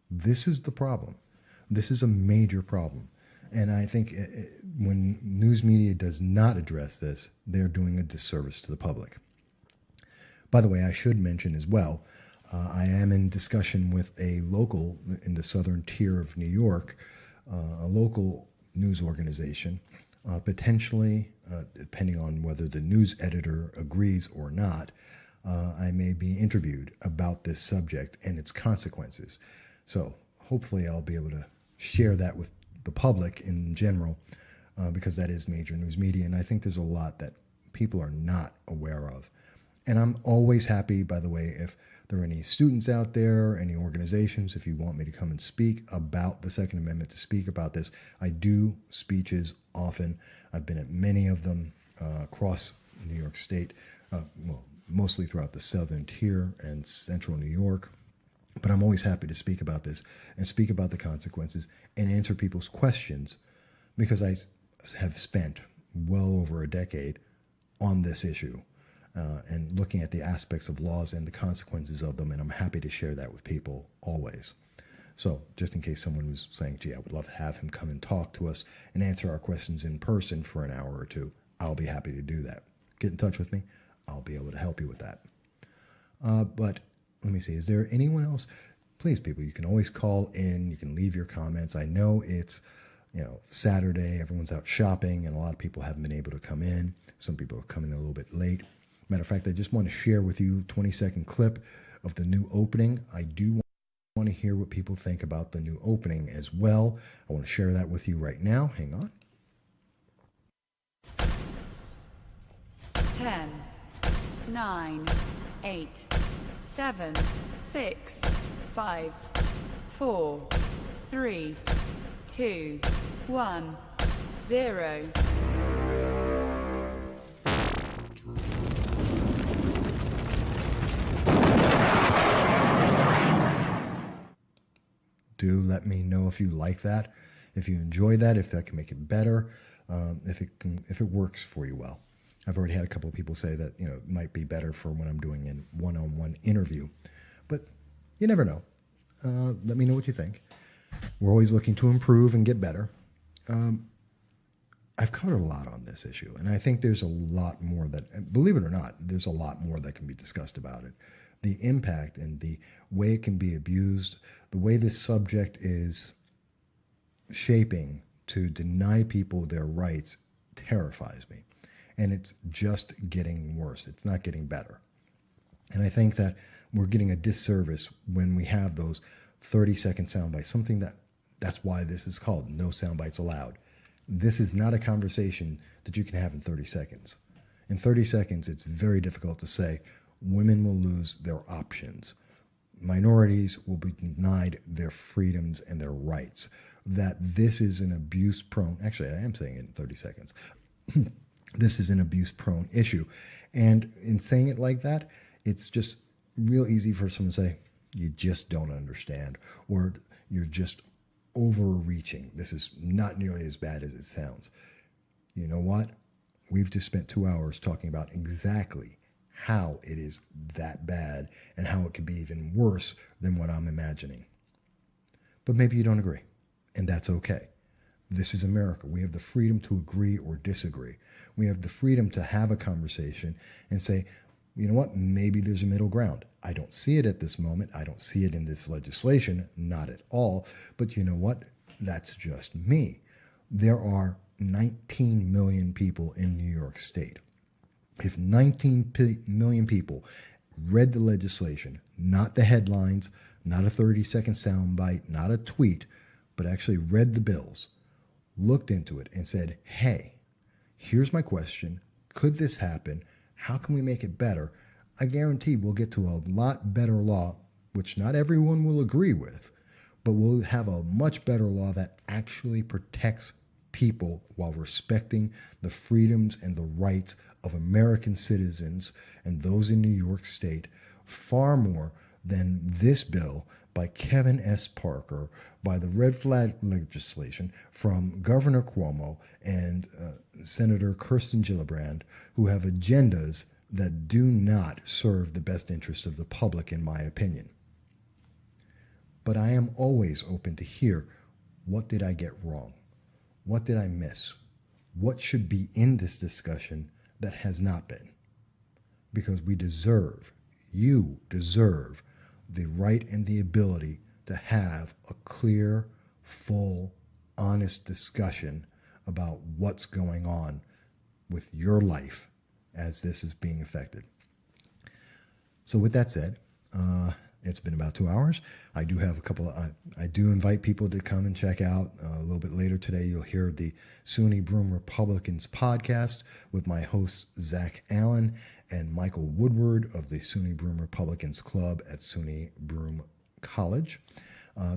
This is the problem. This is a major problem. And I think when news media does not address this, they're doing a disservice to the public. By the way, I should mention as well, I am in discussion with a local in the southern tier of New York, a local news organization, potentially, depending on whether the news editor agrees or not, I may be interviewed about this subject and its consequences. So hopefully I'll be able to share that with the public in general, because that is major news media, and I think there's a lot that people are not aware of. And I'm always happy, by the way, if there are any students out there, any organizations, if you want me to come and speak about the Second Amendment, to speak about this. I do speeches often. I've been at many of them across New York State, well, mostly throughout the southern tier and central New York. But I'm always happy to speak about this and speak about the consequences and answer people's questions, because I have spent well over a decade on this issue. And looking at the aspects of laws and the consequences of them, and I'm happy to share that with people always. So just in case someone was saying, gee, I would love to have him come and talk to us and answer our questions in person for an hour or two, I'll be happy to do that. Get in touch with me. I'll be able to help you with that. But let me see, is there anyone else? Please, people, you can always call in. You can leave your comments. I know it's Saturday, everyone's out shopping, and a lot of people haven't been able to come in. Some people are coming a little bit late. Matter of fact, I just want to share with you a 20-second clip of the new opening. I do want to hear what people think about the new opening as well. I want to share that with you right now. Hang on. 10, 9, 8, 7, 6, 5, 4, 3, 2, 1, 0. Do let me know if you like that, if you enjoy that, if that can make it better, if it works for you well. I've already had a couple of people say that it might be better for when I'm doing a one-on-one interview, but you never know. Let me know what you think. We're always looking to improve and get better. I've covered a lot on this issue, and I think there's a lot more that, believe it or not, there's a lot more that can be discussed about it. The impact and the way it can be abused, the way this subject is shaping to deny people their rights terrifies me. And it's just getting worse. It's not getting better. And I think that we're getting a disservice when we have those 30-second sound bites, something that's why this is called No Sound Bites Allowed. This is not a conversation that you can have in 30 seconds. In 30 seconds, it's very difficult to say, women will lose their options. Minorities will be denied their freedoms and their rights. That this is an abuse-prone, actually, I am saying it in 30 seconds. This is an abuse-prone issue. And in saying it like that, it's just real easy for someone to say, you just don't understand, or you're just overreaching. This is not nearly as bad as it sounds. You know what? We've just spent 2 hours talking about exactly how it is that bad and how it could be even worse than what I'm imagining. But maybe you don't agree, and that's okay. This is America. We have the freedom to agree or disagree. We have the freedom to have a conversation and say, you know what, maybe there's a middle ground. I don't see it at this moment. I don't see it in this legislation, not at all. But you know what? That's just me. There are 19 million people in New York State. If 19 million people read the legislation, not the headlines, not a 30-second soundbite, not a tweet, but actually read the bills, looked into it and said, hey, here's my question. Could this happen? How can we make it better? I guarantee we'll get to a lot better law, which not everyone will agree with, but we'll have a much better law that actually protects people while respecting the freedoms and the rights of American citizens and those in New York State far more than this bill by Kevin S. Parker, by the red flag legislation from Governor Cuomo and Senator Kirsten Gillibrand, who have agendas that do not serve the best interest of the public, in my opinion. But I am always open to hear, what did I get wrong? What did I miss? What should be in this discussion that has not been? Because we deserve, you deserve, the right and the ability to have a clear, full, honest discussion about what's going on with your life as this is being affected. So with that said, it's been about 2 hours. I do have I do invite people to come and check out. A little bit later today, you'll hear the SUNY Broome Republicans podcast with my hosts, Zach Allen and Michael Woodward of the SUNY Broome Republicans Club at SUNY Broome College,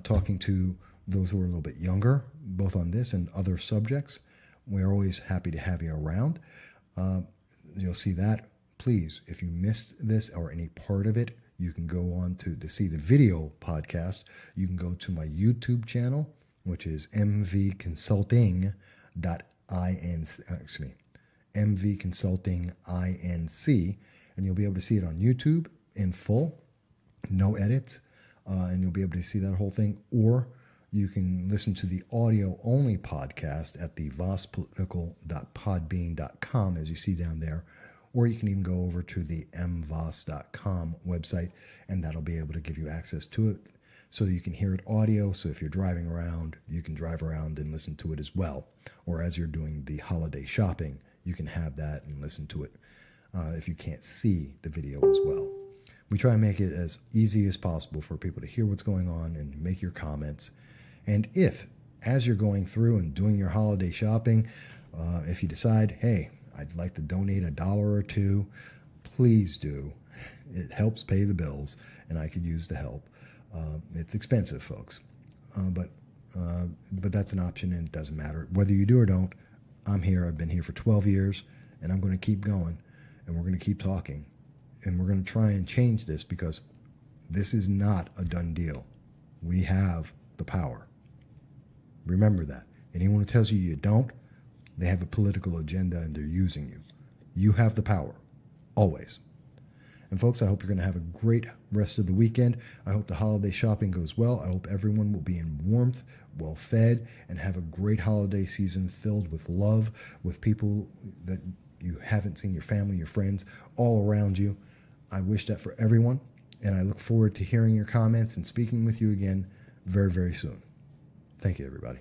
talking to those who are a little bit younger, both on this and other subjects. We're always happy to have you around. You'll see that. Please, if you missed this or any part of it, you can go on to see the video podcast. You can go to my YouTube channel, which is mvconsulting.inc, and you'll be able to see it on YouTube in full, no edits, and you'll be able to see that whole thing. Or you can listen to the audio-only podcast at the vosspolitical.podbean.com, as you see down there. Or you can even go over to the mvoss.com website, and that'll be able to give you access to it so that you can hear it audio. So if you're driving around, you can drive around and listen to it as well. Or as you're doing the holiday shopping, you can have that and listen to it if you can't see the video as well. We try and make it as easy as possible for people to hear what's going on and make your comments. And if, as you're going through and doing your holiday shopping, if you decide, hey, I'd like to donate $1 or $2, please do. It helps pay the bills, and I could use the help. It's expensive, folks, but that's an option, and it doesn't matter. Whether you do or don't, I'm here. I've been here for 12 years, and I'm going to keep going, and we're going to keep talking, and we're going to try and change this, because this is not a done deal. We have the power. Remember that. Anyone who tells you you don't, they have a political agenda and they're using you. You have the power, always. And folks, I hope you're going to have a great rest of the weekend. I hope the holiday shopping goes well. I hope everyone will be in warmth, well fed, and have a great holiday season filled with love, with people that you haven't seen, your family, your friends, all around you. I wish that for everyone, and I look forward to hearing your comments and speaking with you again very, very soon. Thank you, everybody.